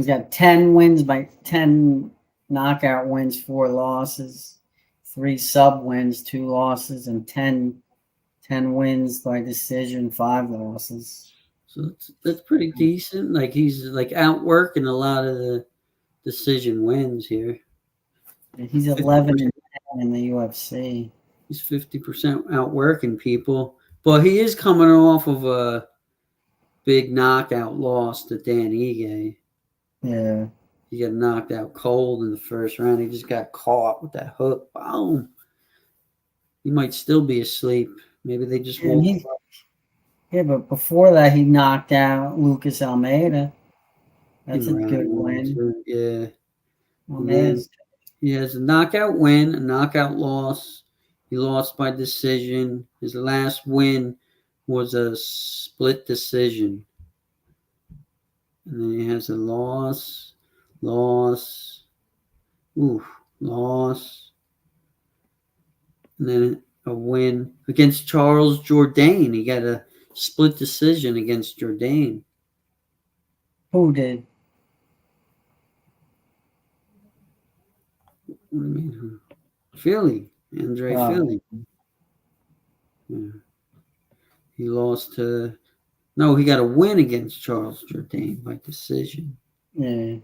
got 10 wins by 10 knockout wins, 4 losses, 3 sub wins, 2 losses, and 10 wins by decision, 5 losses. So that's pretty decent. Like he's like outworking a lot of the decision wins here. He's 11 and 10 in the UFC. He's 50% outworking people, but he is coming off of a big knockout loss to Dan Ige. Yeah. He got knocked out cold in the first round. He just got caught with that hook. Boom. He might still be asleep. Maybe they just woke him up. Yeah, but before that, he knocked out Lucas Almeida. That's a good win. Yeah. And then he has a knockout win, a knockout loss. He lost by decision. His last win was a split decision. And then he has a loss, loss, and then a win against Charles Jourdain. He got a split decision against Jourdain. Who did? What do you mean? Philly. Andre Philly. Yeah. He lost to... No, he got a win against Charles Jourdain by decision. Yeah.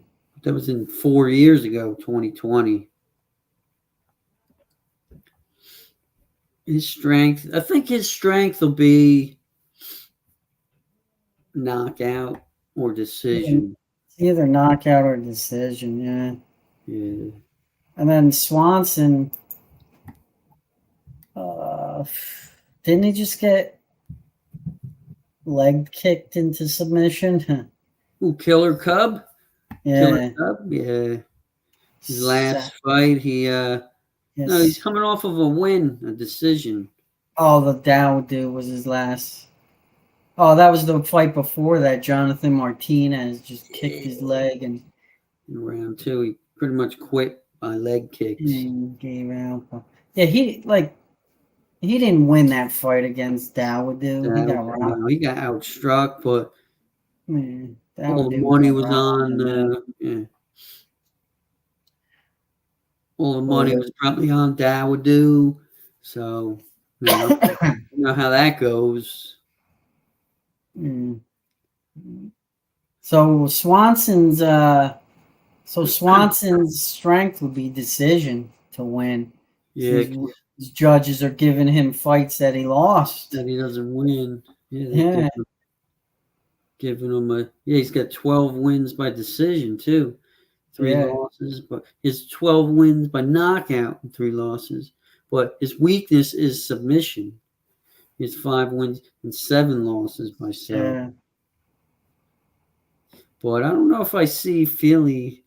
That was in 4 years ago, 2020. His strength, I think his strength will be knockout or decision. Either knockout or decision, yeah. Yeah. And then Swanson, didn't he just get leg kicked into submission? Ooh, Killer Cub? Yeah. Killer Cub? Yeah. His last fight, no, he's coming off of a win, a decision. Oh, the Dow dude was his last. Oh, that was the fight before that. Jonathan Martinez just kicked his leg, and in round 2, he pretty much quit by leg kicks. Gave out. Yeah, he didn't win that fight against Dawoodu. He got robbed. No, he got outstruck, but all the Dawoodu money was on. All the money was probably on Dawoodu, so you know how that goes. So Swanson's strength would be decision to win. Yeah, his judges are giving him fights that he lost. That he doesn't win. Yeah. Giving him he's got 12 wins by decision too. 3 losses, but his 12 wins by knockout and 3 losses. But his weakness is submission. He has 5 wins and 7 losses by sub. Yeah. But I don't know if I see Feely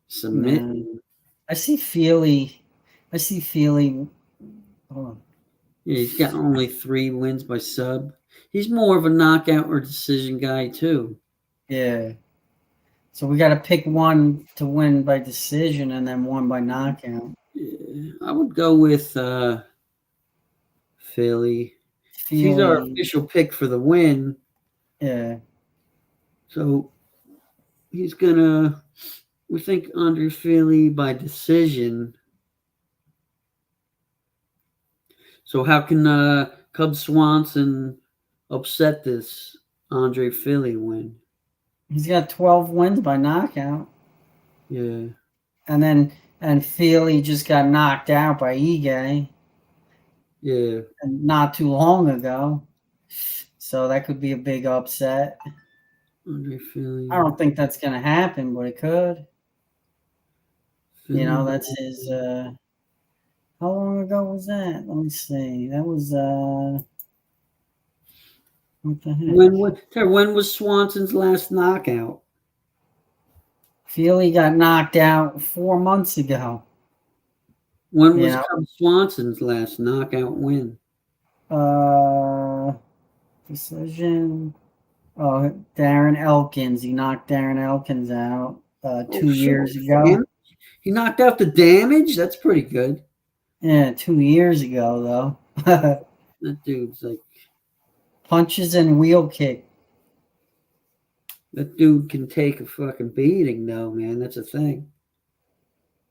submitting. I see Feely. Hold on. Yeah, he's got only 3 wins by sub. He's more of a knockout or decision guy too. Yeah. So we got to pick one to win by decision and then one by knockout. Yeah, I would go with Philly. He's our official pick for the win. Yeah. So we think Andre Philly by decision. So how can Cub Swanson upset this Andre Philly win? He's got 12 wins by knockout. Yeah. And Feely just got knocked out by Ige. Yeah. and not too long ago. So that could be a big upset. Andre Philly. I don't think that's going to happen, but it could. Philly. That's his. How long ago was that? Let me see. That was what the heck? When was Swanson's last knockout? Feely got knocked out 4 months ago. When You was know, Cub Swanson's last knockout win? decision. Oh, Darren Elkins. He knocked Darren Elkins out Oh, 2 years ago. he knocked out the Damage. That's pretty good. Yeah, 2 years ago though. That dude's like Punches and wheel kick. that dude can take a fucking beating though, man. That's a thing.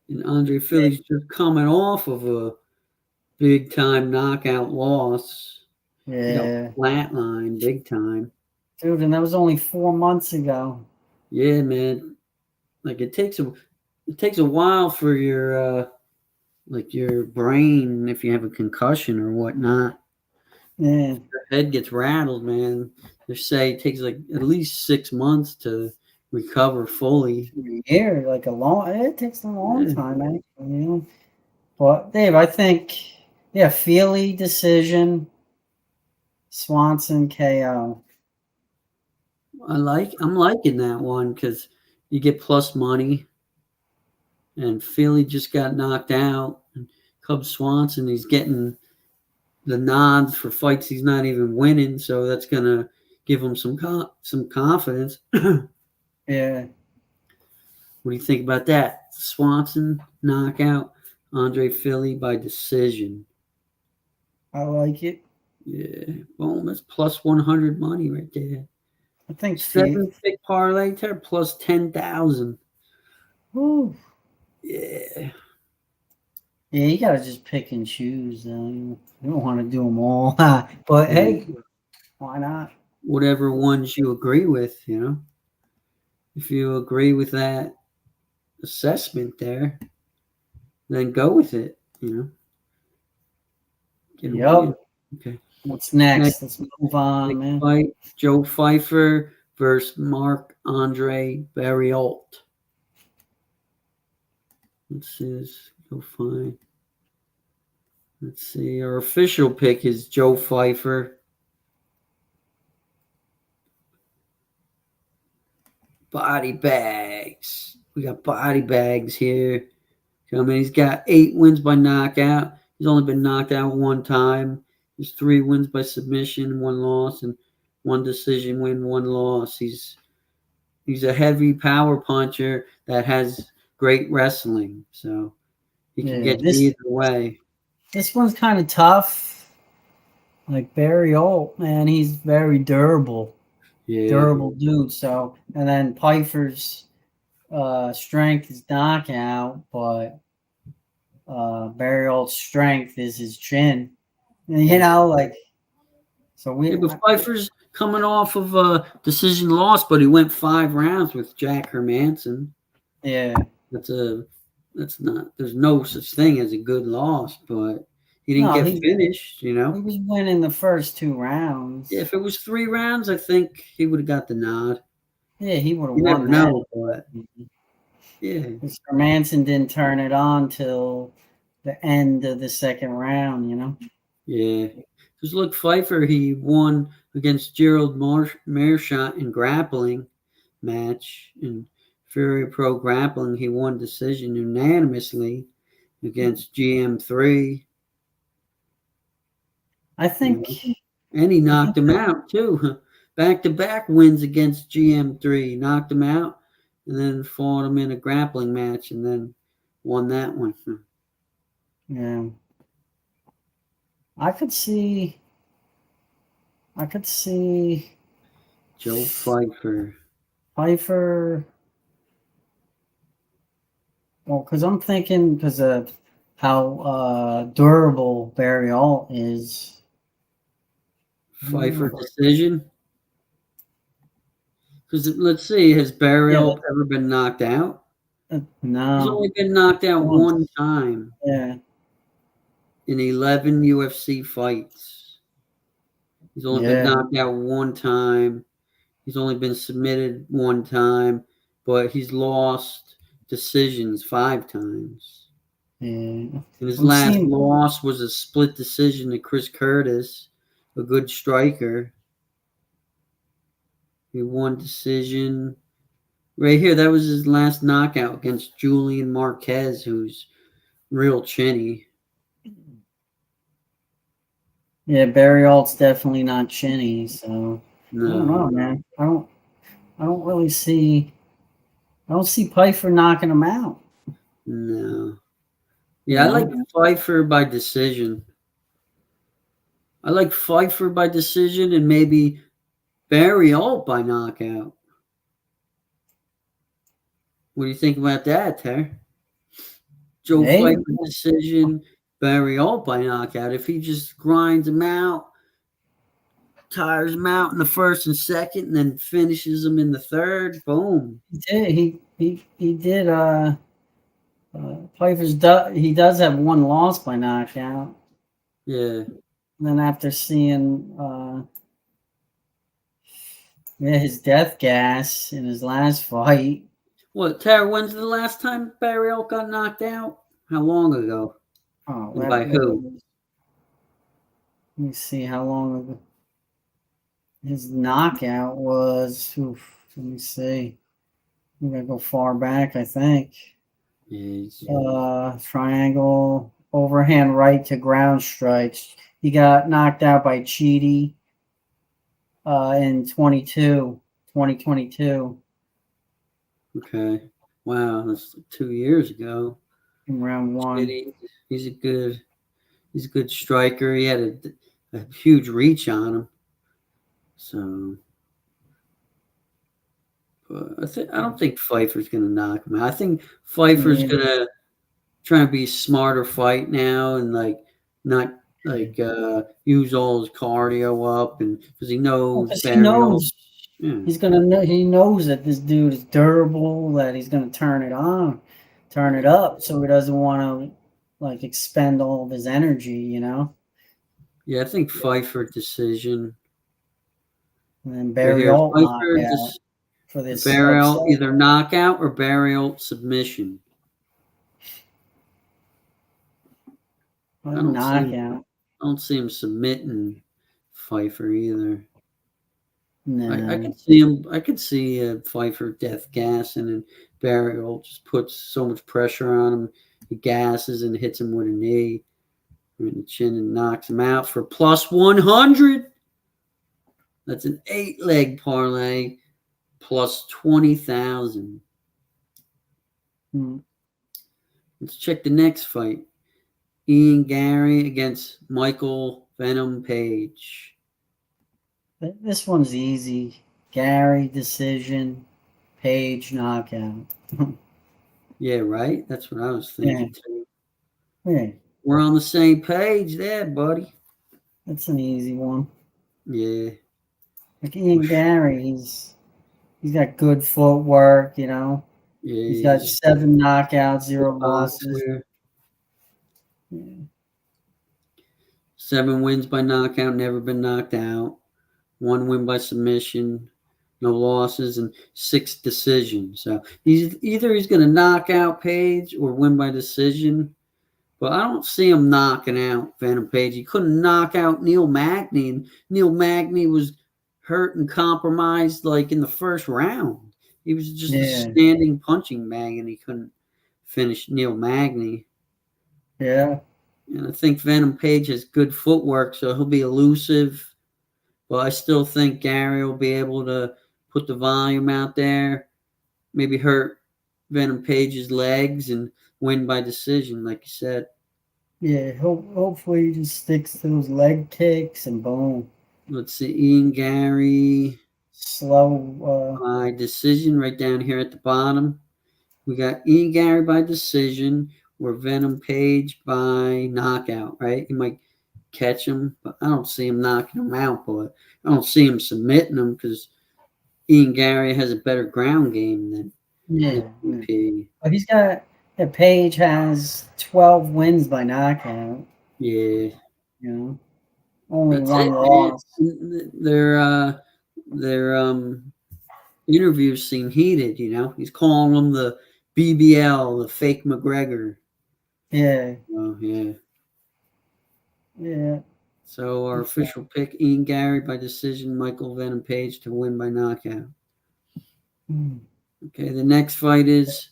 And Andre Philly's just coming off of a big time knockout loss. He got Yeah, flatlined big time. dude, and that was only 4 months ago. Yeah, man. Like it takes a while for your your brain if you have a concussion or whatnot. Yeah, Your head gets rattled, man. They say it takes like at least 6 months to recover fully. year, like a long. It takes a long Yeah. time, actually. But Dave, I think, yeah, Feely decision, Swanson KO. I'm liking that one because you get plus money. And Philly just got knocked out. And Cub Swanson, he's getting the nods for fights he's not even winning, so that's gonna give him some confidence. What Yeah, do you think about that? Swanson knockout, Andre Philly by decision. I like it. Yeah, boom, that's plus 100 money right there. I think Seven pick parlay there plus 10,000. Whew. Yeah, Yeah, you gotta just pick and choose. You don't want to do them all, but hey, why not? whatever ones you agree with, you know. If you agree with that assessment there, then go with it, you know. Get a win. Yep. Okay. What's next? Next, Let's move on, next man. fight, Joe Pfeiffer versus Mark Andre Barriault. Let's see this. Go find. Let's see. Our official pick is Joe Pfeiffer. Body bags. We got body bags here. I mean, he's got 8 wins by knockout. He's only been knocked out one time. He's 3 wins by submission, 1 loss, and 1 decision win, 1 loss. He's a heavy power puncher that has great wrestling, so he can Yeah, get you either way. this one's kind of tough. Like Barry Holt, man, he's very durable. Yeah, Durable dude. So, and then Pfeiffer's strength is knockout, but Barry Holt's strength is his chin. Like so yeah, but Pfeiffer's coming off of a decision loss, but he went 5 rounds with Jack Hermanson. Yeah, That's not. There's no such thing as a good loss, but he didn't get finished. You know. he was winning the first 2 rounds. Yeah, if it was 3 rounds, I think he would have got the nod. Yeah, he would have You won never that. know, but yeah, Mr. Manson didn't turn it on till the end of the second round. yeah. Because look, Pfeiffer, he won against Gerald Mearshot in grappling match. In Fury Pro Grappling, he won decision unanimously against GM3. I think, and he knocked him out too. Back-to-back wins against GM3, knocked him out, and then fought him in a grappling match, and then won that one. yeah, I could see Joe Pfeiffer. Well, because I'm thinking because of how durable Barry Alt is. Pfeiffer decision. Because let's see, has Barry Alt ever been knocked out? No. He's only been knocked out one time. Yeah. in 11 UFC fights. He's only been Yeah. knocked out one time. He's only been submitted one time, but he's lost decisions 5 times. Yeah. And his I'm last seeing. loss was a split decision to Chris Curtis, a good striker. He won decision. Right here, that was his last knockout against Julian Marquez, who's real chinny. Yeah, Barry Alt's definitely not chinny, so I don't No, know, man. I don't really see. I don't see Pfeiffer knocking him out. no. You Yeah, I like know. Pfeiffer by decision. I like Pfeiffer by decision and maybe Barry Alt by knockout. What do you think about that, Ter? Joe Maybe. Pfeiffer decision, Barry Alt by knockout. If he just grinds him out, tires him out in the first and second, and then finishes him in the third, boom. He did. He did. He does have one loss by knockout. Yeah. And then after seeing yeah, his death gas in his last fight. What, Tara, when's the last time Barry Alt got knocked out? How long ago? Oh, And that by who? was. Let me see how long ago his knockout was. Oof, let me see. We gotta go far back, I think. Triangle, overhand right to ground strikes. He got knocked out by Cheaty in 2022. Okay. Wow, that's 2 years ago. In round one. He's a good striker. He had a huge reach on him. So, but I don't think Pfeiffer's gonna knock him out. I think Pfeiffer's Yeah. gonna try and be a smarter fight now and not use all his cardio up and because he knows Because he burial. knows Yeah. he's gonna know. He knows that this dude is durable. That he's gonna turn it on, turn it up. So he doesn't want to like expend all of his energy. You know. Yeah, I think Pfeiffer decision. And then Right Barry here, Alt Pfeiffer knockout for this burial upset. either knockout or burial submission. I don't see him. Knockout. I don't see him submitting Pfeiffer either. I No. could see him. I could see Pfeiffer death gassing and Burial just puts so much pressure on him. He gasses and hits him with a knee in the chin and knocks him out for plus 100. That's an 8-leg parlay plus 20,000. Hmm. Let's check the next fight. Ian Gary against Michael Venom Page. This one's easy. Gary decision. Page knockout. Yeah, right? That's what I was thinking too. Yeah, We're on the same page there, buddy. that's an easy one. Yeah. Like Ian Gary, he's got good footwork. You know, Yeah, he's got he's 7 knockouts, a good 0 losses. boxer. Yeah. 7 wins by knockout, never been knocked out. 1 win by submission, no losses, and 6 decisions. So he's going to knock out Page or win by decision. But I don't see him knocking out Venom Page. He couldn't knock out Neil Magny, and Neil Magny was hurt and compromised like in the first round. He was just a standing punching bag, and he couldn't finish Neil Magny. Yeah. And I think Venom Page has good footwork, so he'll be elusive. But I still think Gary will be able to put the volume out there, maybe hurt Venom Page's legs and win by decision, like you said. Yeah, hopefully he just sticks to those leg kicks and boom. Let's see, Ian Gary. Slow. By decision right down here at the bottom. We got Ian Gary by decision or Venom Page by knockout, right? He might catch him, but I don't see him knocking him out, but I don't see him submitting him because Ian Gary has a better ground game than But he's got Page has 12 wins by knockout. Yeah, You know, only that's one it, man. loss. Their interviews seem heated. He's calling them the BBL, the fake McGregor. Yeah, Oh yeah. yeah. So our official pick: Ian Gary by decision, Michael Venom Page to win by knockout. Mm. Okay, the next fight is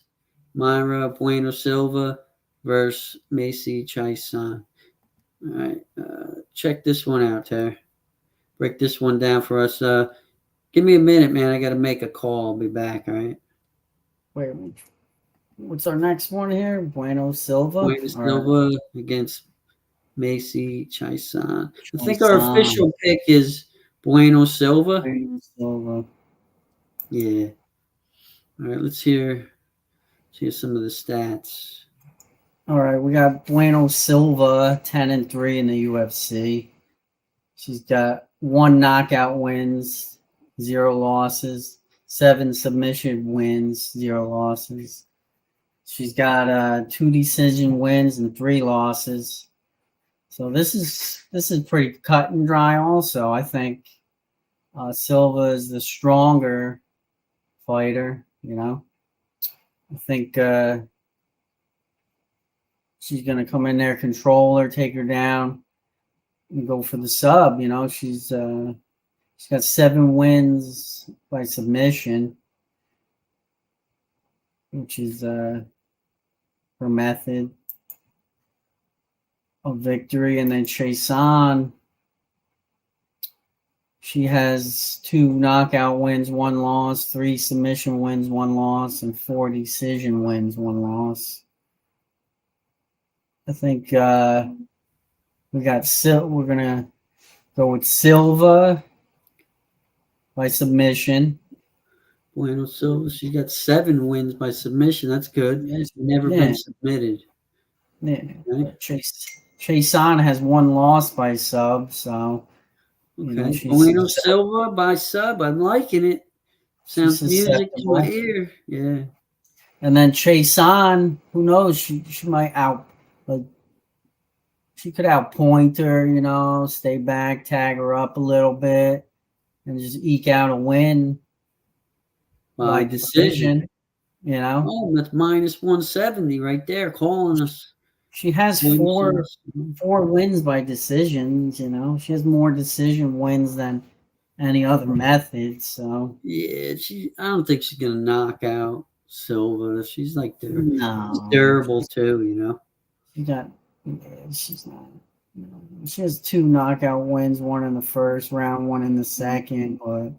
Myra Bueno Silva versus Macy Chiasson. All right, check this one out, Terry. Break this one down for us. Give me a minute, man. I got to make a call. I'll be back. All right. Wait, what's our next one here? Bueno Silva. Bueno All right, Silva against Macy Chiasson. I think our Jason. official pick is Bueno Silva. Bueno Silva. Yeah. All right. Let's hear some of the stats. All right, we got Bueno Silva, 10-3 in the UFC. She's got 1 knockout wins, 0 losses, 7 submission wins, 0 losses. She's got 2 decision wins and 3 losses. So this is pretty cut and dry. Also, I think Silva is the stronger fighter. I think she's gonna come in there, control her, take her down, and go for the sub. She's got 7 wins by submission, which is her method of victory. And then Chason, she has 2 knockout wins, 1 loss, 3 submission wins, 1 loss, and 4 decision wins, 1 loss. I think we're gonna go with Silva by submission. Bueno Silva, she's got 7 wins by submission. That's good. Yes, Never yeah. been submitted. Yeah. Okay. Chason has 1 loss by sub, so Okay. she's Bueno Silva by sub. I'm liking it. Sounds music to my susceptible. ear. Yeah. And then Chason, who knows? She might she could outpoint her, stay back, tag her up a little bit, and just eke out a win by decision. Oh, that's minus 170 right there, calling us. She has Bueno four Silva. wins by decisions. She has more decision wins than any other method. So Yeah, I don't think she's gonna knock out Silva. She's like she's no, durable too. she's not. She has 2 knockout wins, 1 in the first round, 1 in the second. But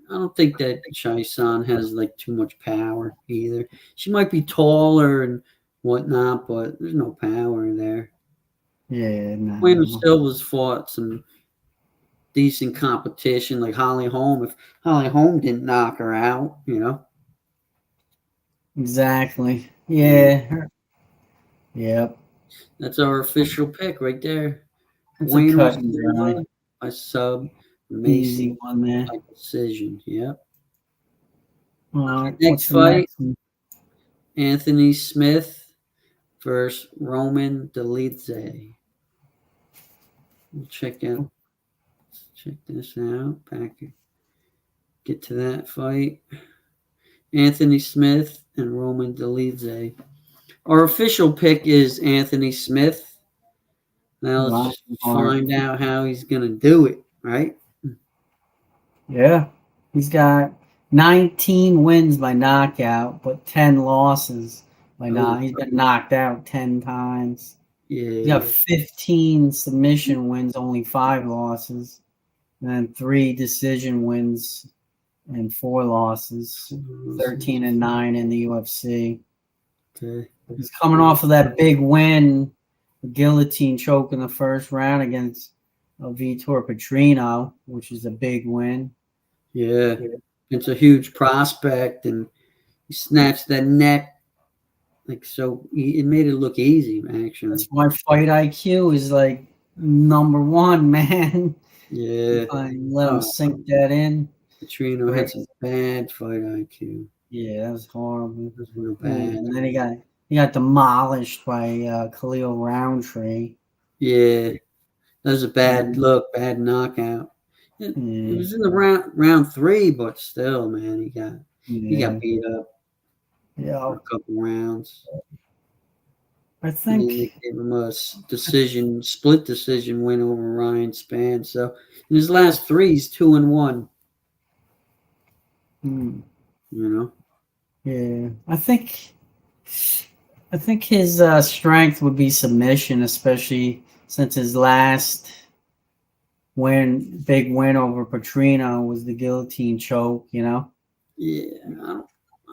I don't think that Chai-san has like too much power either. She might be taller and whatnot, but there's no power there. yeah, Bueno no. Silva's fought some decent competition like Holly Holm. If Holly Holm didn't knock her out. Exactly. Yeah. Yep. That's our official pick right there. It's a Bueno cut and dry. Silva by sub, Easy Macy one there. by decision. Yep. What's Next the fight, next one? Anthony Smith versus Roman Dolidze. We'll check this out. Get to that fight. Anthony Smith and Roman Dolidze. Our official pick is Anthony Smith. Now let's find out how he's going to do it, right? Yeah. He's got 19 wins by knockout, but 10 losses by knockout. He's been knocked out 10 times. Yeah. He's got 15 submission wins, only 5 losses, and then 3 decision wins and 4 losses. 13-9 in the UFC. Okay. He's coming off of that big win, the guillotine choke in the first round against Vitor Petrino, which is a big win. Yeah. It's a huge prospect, and he snatched that neck. It made it look easy, actually. That's why fight IQ is like number 1, man. Yeah. Let him sink that in. Petrino had some bad fight IQ. Yeah, that was horrible. That was real bad. And then he got demolished by Khalil Roundtree. Yeah, that was a bad look, bad knockout. It Yeah, was in the round 3, but still, man, he yeah, got beat up yeah. for a couple rounds. I And then think. they gave him a split decision win over Ryan Spann. So in his last 3, he's 2-1. Hmm, You know. yeah, I think his strength would be submission, especially since his last big win over Petrino was the guillotine choke. You know. Yeah,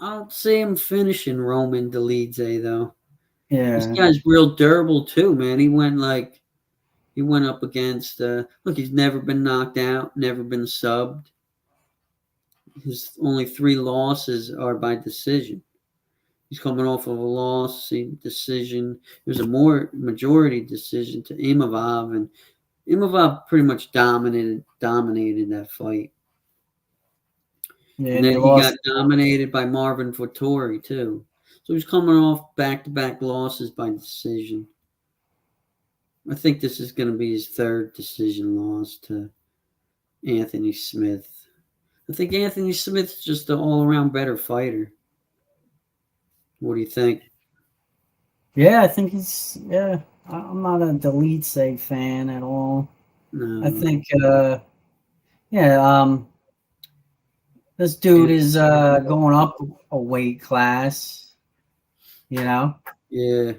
I don't see him finishing Roman Dolidze though. This Yeah, guy's real durable too, man. He went up against look, he's never been knocked out, never been subbed. His only 3 losses are by decision. He's coming off of a loss decision. It was a more majority decision to Imavov, and Imavov pretty much dominated that fight. yeah, And and he then he got lost. dominated by Marvin Vettori too. So he's coming off back-to-back losses by decision. I think this is going to be his 3rd decision loss to Anthony Smith. I think Anthony Smith's just an all-around better fighter. What do you think? Yeah, I think he's. Yeah, I'm not a delete say fan at all. I No. think. Yeah. This dude is going up a weight class. You know. Yeah.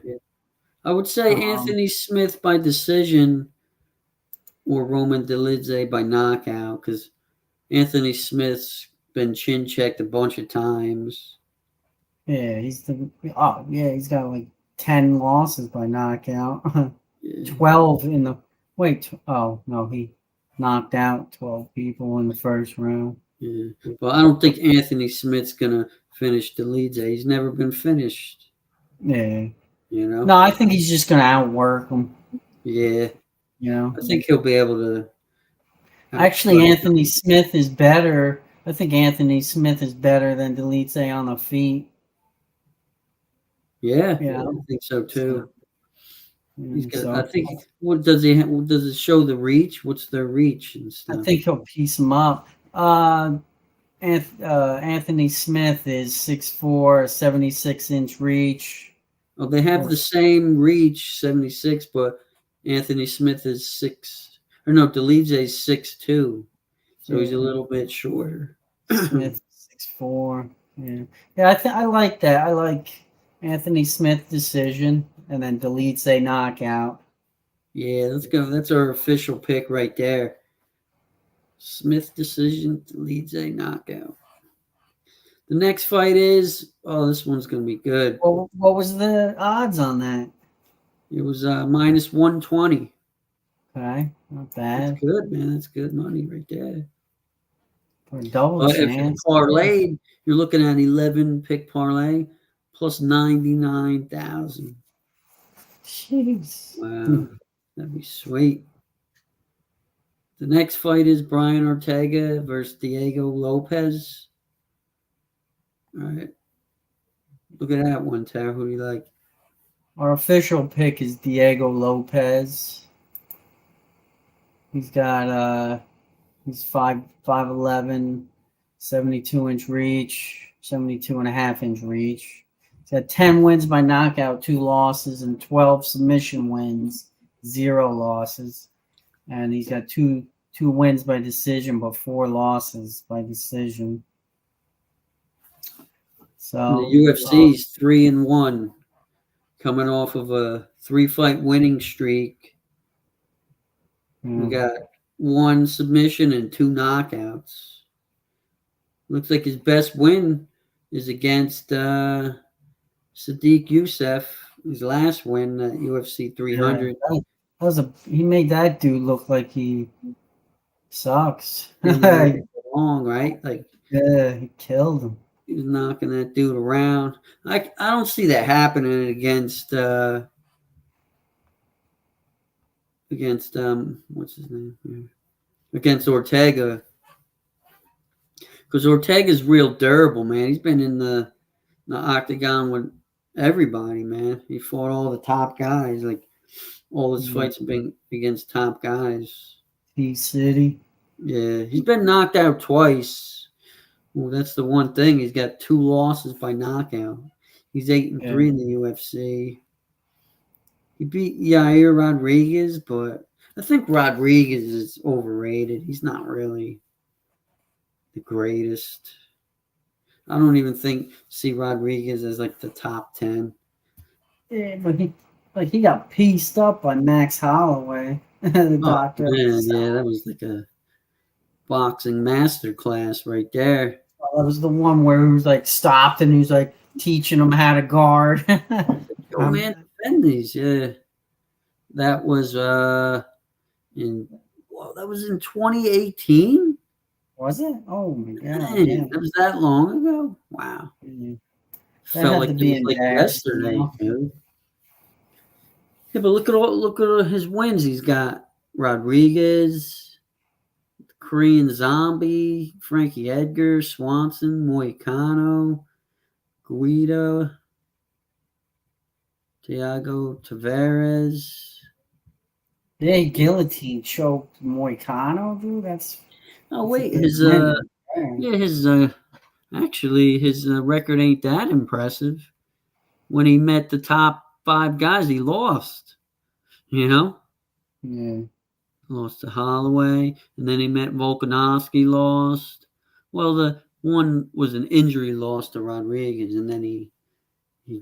I would say Um, Anthony Smith by decision or Roman Dolidze by knockout because Anthony Smith's been chin checked a bunch of times. yeah, he's got like 10 losses by knockout. Yeah. 12 in the wait. Oh no, he knocked out 12 people in the first round. Yeah. But I don't think Anthony Smith's going to finish Dolidze. He's never been finished, Yeah. you know? No, I think he's just gonna outwork him. Yeah. You know. I think he'll be able to Actually, outstrike. Anthony Smith is better. I think Anthony Smith is better than Delete on the feet. Yeah, You I know. think so too. So, He's got. I so think. What does he? Does it show the reach? What's their reach and I stuff? think he'll piece him up. Anthony Smith is 6'4", 76-inch reach. Oh, they have Or the same reach, 76, but Anthony Smith is 6. Or no, Delidze is 6'2", so he's a yeah, little bit shorter. Smith 6'4". Yeah, yeah. I like that. I like Anthony Smith decision and then Delete knockout. Yeah, let's go. That's our official pick right there. Smith decision, Delidze knockout. The next fight is. Oh, this one's gonna be good. What was the odds on that? It was minus 120. Okay, not That's bad good, man. That's good money right there. for a double But if it's chance. parlayed, you're looking at 11 pick parlay plus 99,000. Jeez. Wow, that'd be sweet. The next fight is Brian Ortega versus Diego Lopez. All right, look at that one, Tara. Who do you like? Our official pick is Diego Lopez. He's got he's 5'11", 72-inch reach, 72.5-inch reach. He's got 10 wins by knockout, 2 losses, and 12 submission wins, 0 losses. And he's got two wins by decision, but 4 losses by decision. So And the UFC's 3-1, coming off of a 3-fight winning streak. We got 1 submission and 2 knockouts. Looks like his best win is against Sadiq Youssef. His last win at UFC 300. yeah, he made that dude look like he sucks. Didn't last long, right? Like, yeah, he killed him. he was knocking that dude around. I don't see that happening against what's his name? Against Ortega. Because Ortega's real durable, man. He's been in the octagon with everybody, man. He fought all the top guys. Like, All his fights have been against top guys. T-City. Yeah, he's been knocked out twice. Well, that's the one thing. He's got 2 losses by knockout. He's 8-3 in the UFC. He beat Yair Rodriguez, but I think Rodriguez is overrated. He's not really the greatest. I don't even see Rodriguez as like the top 10. Yeah, but he got pieced up by Max Holloway, the Oh doctor. man, yeah, that was like a boxing master class right there. That was the one where he was like stopped and he was like teaching him how to guard. Yo, man, defend these. Yeah, that was that was in 2018. Was it? Oh my god! Man, Yeah, that was that long ago. Wow, that felt had like to it be was like embarrassing. yesterday, dude. Yeah, but look at his wins. He's got Rodriguez, Korean Zombie, Frankie Edgar, Swanson, Moicano, Guida, Thiago Tavares. Yeah, guillotine choked Moicano, dude. That's Wait, a his win. yeah, his actually his record ain't that impressive. When he met the top 5 guys, he lost. You know, Yeah, lost to Holloway, and then he met Volkanovski, lost. Well, the one was an injury loss to Rodriguez, and then he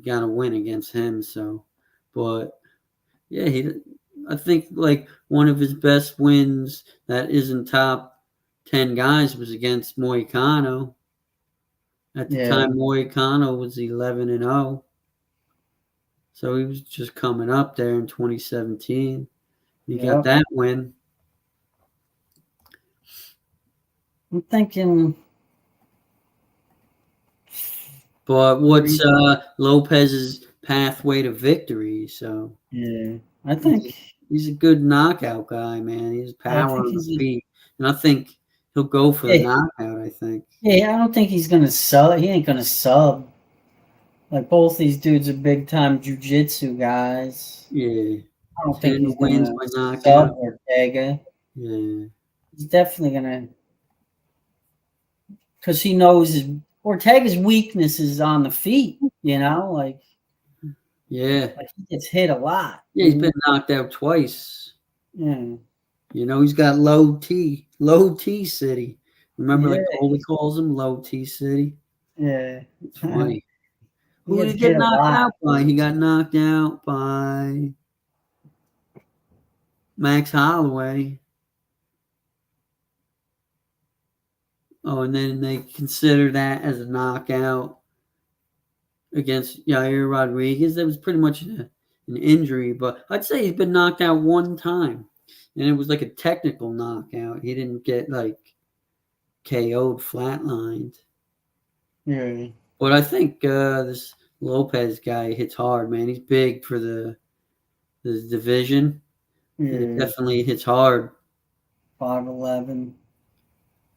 got a win against him. So, but yeah, I think like one of his best wins that isn't top 10 guys was against Moicano. At the time, Moicano was 11-0. So he was just coming up there in 2017. He got that win. I'm thinking. But what's Lopez's pathway to victory? So yeah, I think he's a good knockout guy, man. He's power on the feet, and I think he'll go for the knockout. I think. Yeah, I don't think he's gonna sub. He ain't gonna sub. Like both these dudes are big time jujitsu guys. Yeah, I don't think he's wins gonna by knockout. sub Ortega. Yeah, he's definitely gonna, because he knows Ortega's weakness is on the feet. You know, like he gets hit a lot. Yeah, he's been knocked out twice. Yeah, he's got low T City. Remember, like Colby calls him Low T City. Yeah, it's funny. Who did he get knocked out by? He got knocked out by Max Holloway. Oh, and then they consider that as a knockout against Yair Rodriguez. That was pretty much an injury, but I'd say he's been knocked out one time, and it was like a technical knockout. He didn't get like KO'd, flatlined. Yeah. But I think this Lopez guy hits hard, man. He's big for the division. Yeah. And it definitely hits hard. 5'11",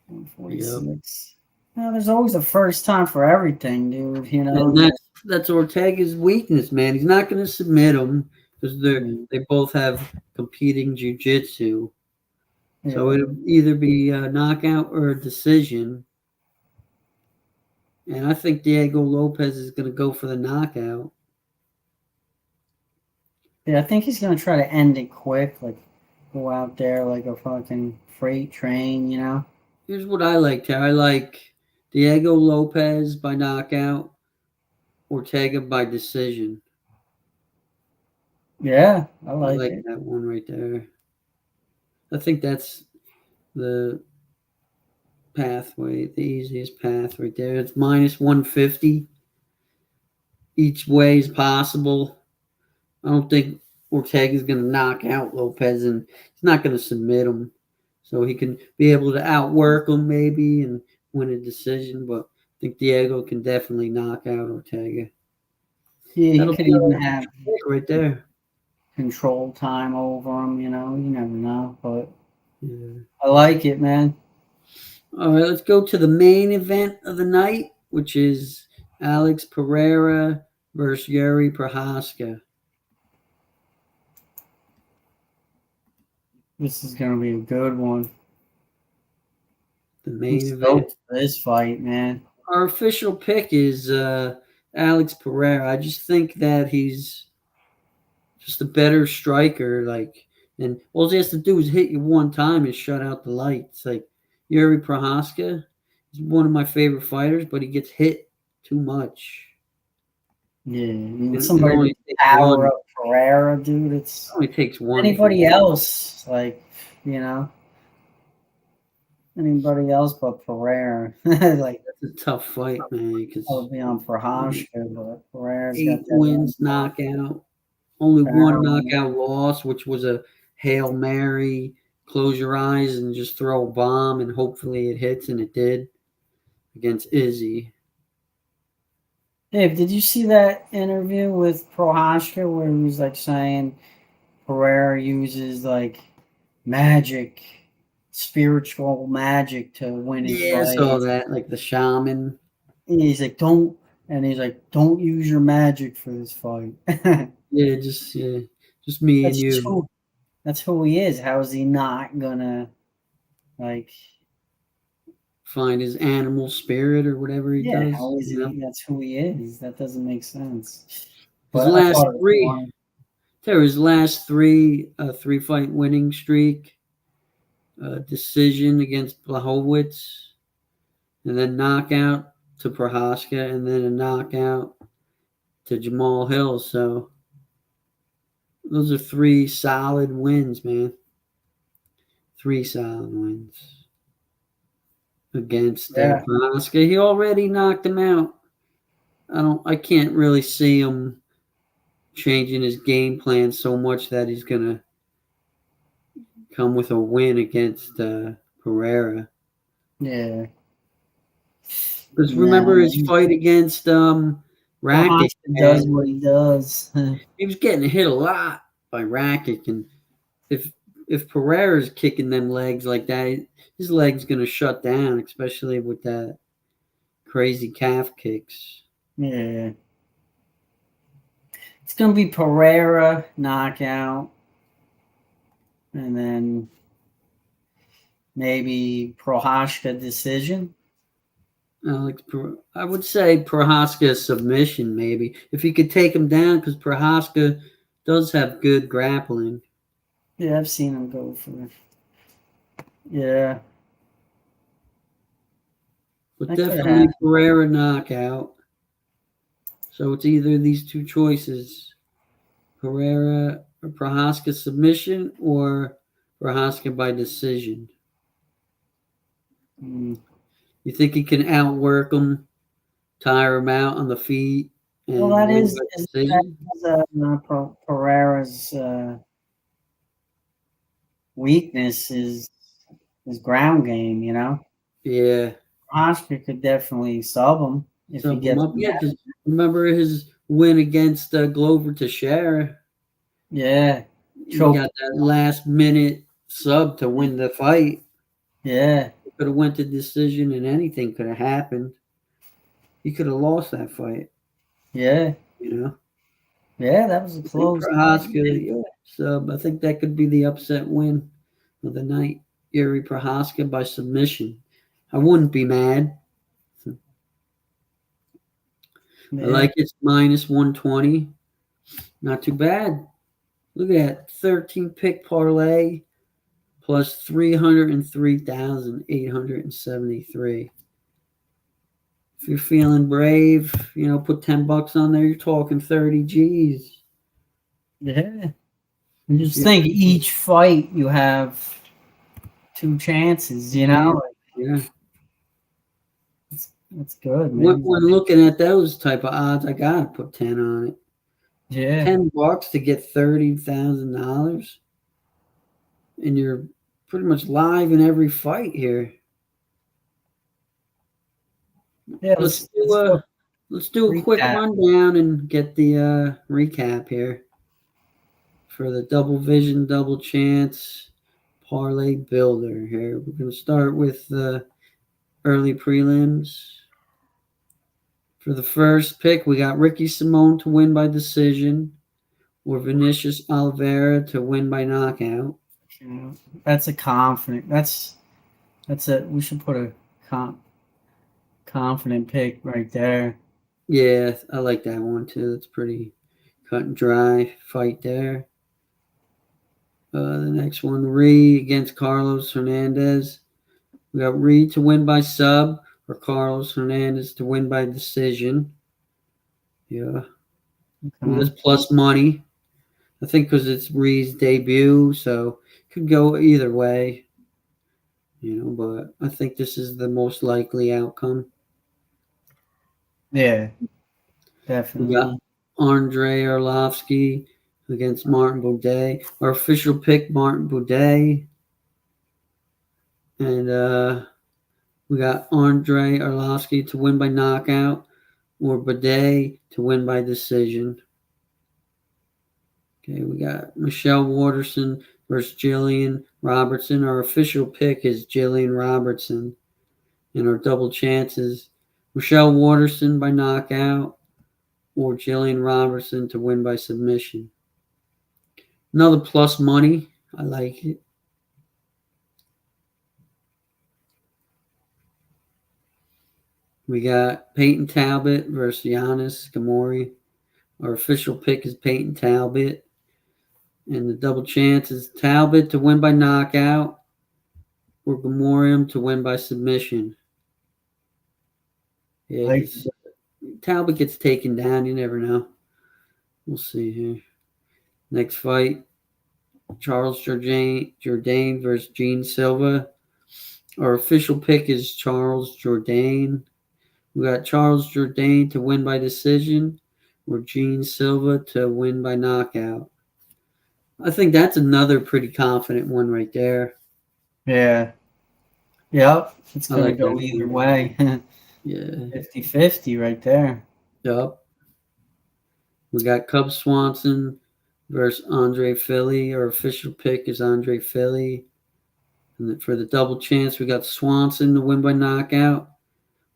146. Well, there's always a first time for everything, dude. You know, and that's Ortega's weakness, man. He's not going to submit him because they both have competing jiu-jitsu. Yeah. So it'll either be a knockout or a decision. And I think Diego Lopez is going to go for the knockout. Yeah, I think he's going to try to end it quick, like go out there like a fucking freight train, you know? Here's what I like. I like Diego Lopez by knockout, Ortega by decision. Yeah, I like it. That one right there. I think that's the pathway, the easiest path right there. It's minus 150. Each way is possible. I don't think Ortega's going to knock out Lopez, and he's not going to submit him. So he can be able to outwork him maybe and win a decision, but I think Diego can definitely knock out Ortega. Yeah, he could even have right there control time over him, you know. You never know, but I like it, man. All right, let's go to the main event of the night, which is Alex Pereira versus Yuri Prochazka. This is gonna be a good one. The I'm main event. stoked for this fight, man. Our official pick is Alex Pereira. I just think that he's just a better striker. Like, and all he has to do is hit you one time and shut out the lights. Like Yuri Prohaska is one of my favorite fighters, but he gets hit too much. Yeah, I mean, It somebody to only takes power one. up Pereira, dude. It's It only takes one for anybody me. else, like, you know, anybody else but Pereira. Like, It's a tough fight, man. I Because would be on Prohaska, but Pereira's got 8 wins, that knockout. Only one power. knockout loss, which was a Hail Mary, close your eyes and just throw a bomb and hopefully it hits, and it did against Izzy. Dave, did you see that interview with Prohaska where he was like saying Pereira uses like magic, spiritual magic to win his Yeah, I saw fights? that, like the shaman. And he's like, don't, and he's like, don't use your magic for this fight. Yeah, just me and That's just you. who, that's who he is. How is he not gonna like? Find his animal spirit or whatever he Yeah, does. how is You know, he? That's who he is. That doesn't make sense. his But I last thought it was three, funny. his last three fight winning streak, decision against Blachowicz, and then knockout to Prohaska, and then a knockout to Jamal Hill. So those are three solid wins, man. Three solid wins against Yeah, Prohaska. He already knocked him out. I can't really see him changing his game plan so much that he's gonna come with a win against Pereira. yeah. Because No, remember his fight against Rakic. Prohaska does what he does. He was getting hit a lot by Rakic, and if Pereira's kicking them legs like that, his leg's gonna shut down, especially with that crazy calf kicks. Yeah. It's gonna be Pereira knockout, and then maybe Prohaska decision. Alex, I would say Prohaska submission maybe if he could take him down because Prohaska does have good grappling. Yeah, I've seen him go for. Yeah, But that could definitely happen. Pereira knockout. So it's either these two choices: Pereira or Prohaska submission, or Prohaska by decision. Mm. You think he can outwork him, tire him out on the feet, Well, and win by that decision? is Pereira's weakness is his ground game. You know, Yeah, Prohaska could definitely sub him if he sub him gets up. him Yeah, down. because remember his win against Glover Teixeira? Yeah, He choked. got that last minute sub to win the fight. Yeah, Could have went to decision, and anything could have happened. He could have lost that fight. yeah, You know, yeah. That was a I think close fight. Prohaska, yeah, sub. I think that could be the upset win of the night. Yuri Prohaska by submission. I wouldn't be mad. I Yeah, like it's minus 120. Not too bad. Look at that 13 pick parlay plus 303,873. If you're feeling brave, put $10 on there, you're talking 30 G's. yeah. And If just you think, each fight you have two chances. You yeah, know, yeah. it's good, When, man. when looking at those type of odds, I gotta put 10 on it. Yeah, $10 to get $30,000, and you're pretty much live in every fight here. yeah. Let's do Let's a go let's do a quick recap. rundown and get the recap here for the double vision, double chance parlay builder. Here we're gonna start with the early prelims. For the first pick, we got Ricky Simone to win by decision, or Vinicius Oliveira to win by knockout. Yeah, that's a confident. That's a. We should put a confident pick right there. Yeah, I like that one too. It's pretty cut and dry fight there. The next one, Reed against Carlos Hernandez. We got Reed to win by sub or Carlos Hernandez to win by decision. Yeah, that's plus money. I think because it's Reed's debut, so could go either way. But I think this is the most likely outcome. Yeah, We got definitely. Andre Arlovsky against Martin Boudet. Our official pick, Martin Boudet. And we got Andre Arlovsky to win by knockout or Boudet to win by decision. Okay, we got Michelle Waterson versus Jillian Robertson. Our official pick is Jillian Robertson. And our double chances, Michelle Waterson by knockout or Jillian Robertson to win by submission. Another plus money. I like it. We got Peyton Talbot versus Giannis Gamori. Our official pick is Peyton Talbot. And the double chance is Talbot to win by knockout or Gamorium to win by submission. Yeah, because Talbot gets taken down. You never know. We'll see here. Next fight, Charles Jourdain versus Gene Silva. Our official pick is Charles Jourdain. We got Charles Jourdain to win by decision or Gene Silva to win by knockout. I think that's another pretty confident one right there. Yeah. Yep. It's going like to go that either one. way. Yeah. 50-50 right there. Yep. We got Cub Swanson versus Andre Philly. Our official pick is Andre Philly. And for the double chance, we got Swanson to win by knockout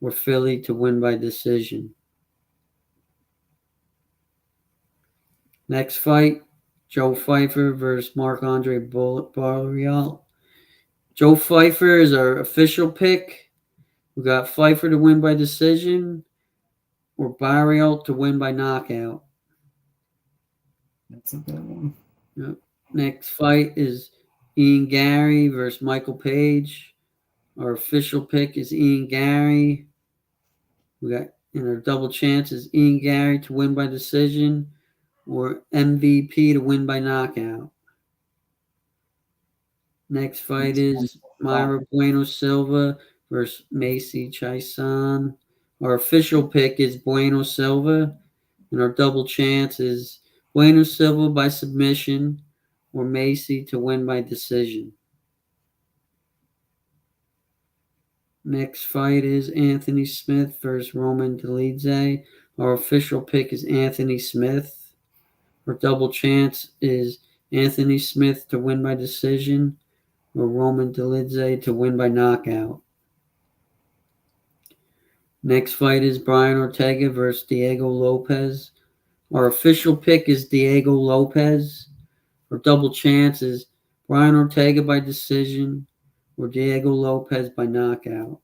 or Philly to win by decision. Next fight, Joe Pfeiffer versus Marc-Andre Barriault. Joe Pfeiffer is our official pick. We got Pfeiffer to win by decision or Barriault to win by knockout. That's a good one. Yep. Next fight is Ian Gary versus Michael Page. Our official pick is Ian Gary. We got in our double chance is Ian Gary to win by decision or MVP to win by knockout. Next fight is Myra Bueno Silva versus Macy Chiasson. Our official pick is Bueno Silva, and our double chance is Bueno Silva by submission or Macy to win by decision. Next fight is Anthony Smith versus Roman Dolidze. Our official pick is Anthony Smith. Our double chance is Anthony Smith to win by decision or Roman Dolidze to win by knockout. Next fight is Brian Ortega versus Diego Lopez. Our official pick is Diego Lopez. Our double chance is Brian Ortega by decision or Diego Lopez by knockout.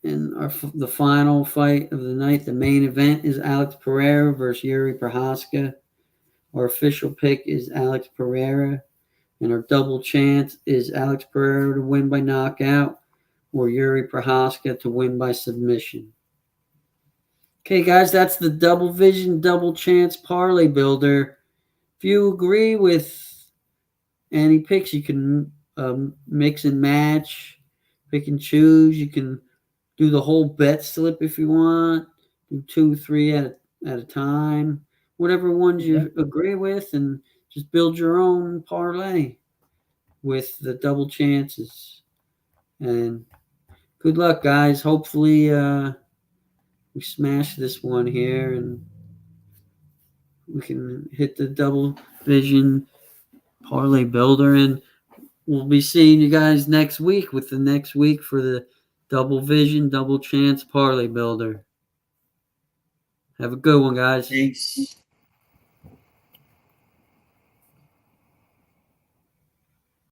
And the final fight of the night, the main event, is Alex Pereira versus Yuri Prochazka. Our official pick is Alex Pereira. And our double chance is Alex Pereira to win by knockout or Yuri Prochazka to win by submission. Okay, guys, that's the Double Vision Double Chance Parlay Builder. If you agree with any picks, you can mix and match, pick and choose. You can do the whole bet slip if you want. Do 2, 3 at a time. Whatever ones you agree with, and just build your own parlay with the double chances. And good luck, guys. Hopefully we smash this one here and we can hit the Double Vision Parlay Builder. And we'll be seeing you guys next week with the next week for the Double Vision Double Chance Parlay Builder. Have a good one, guys. Peace.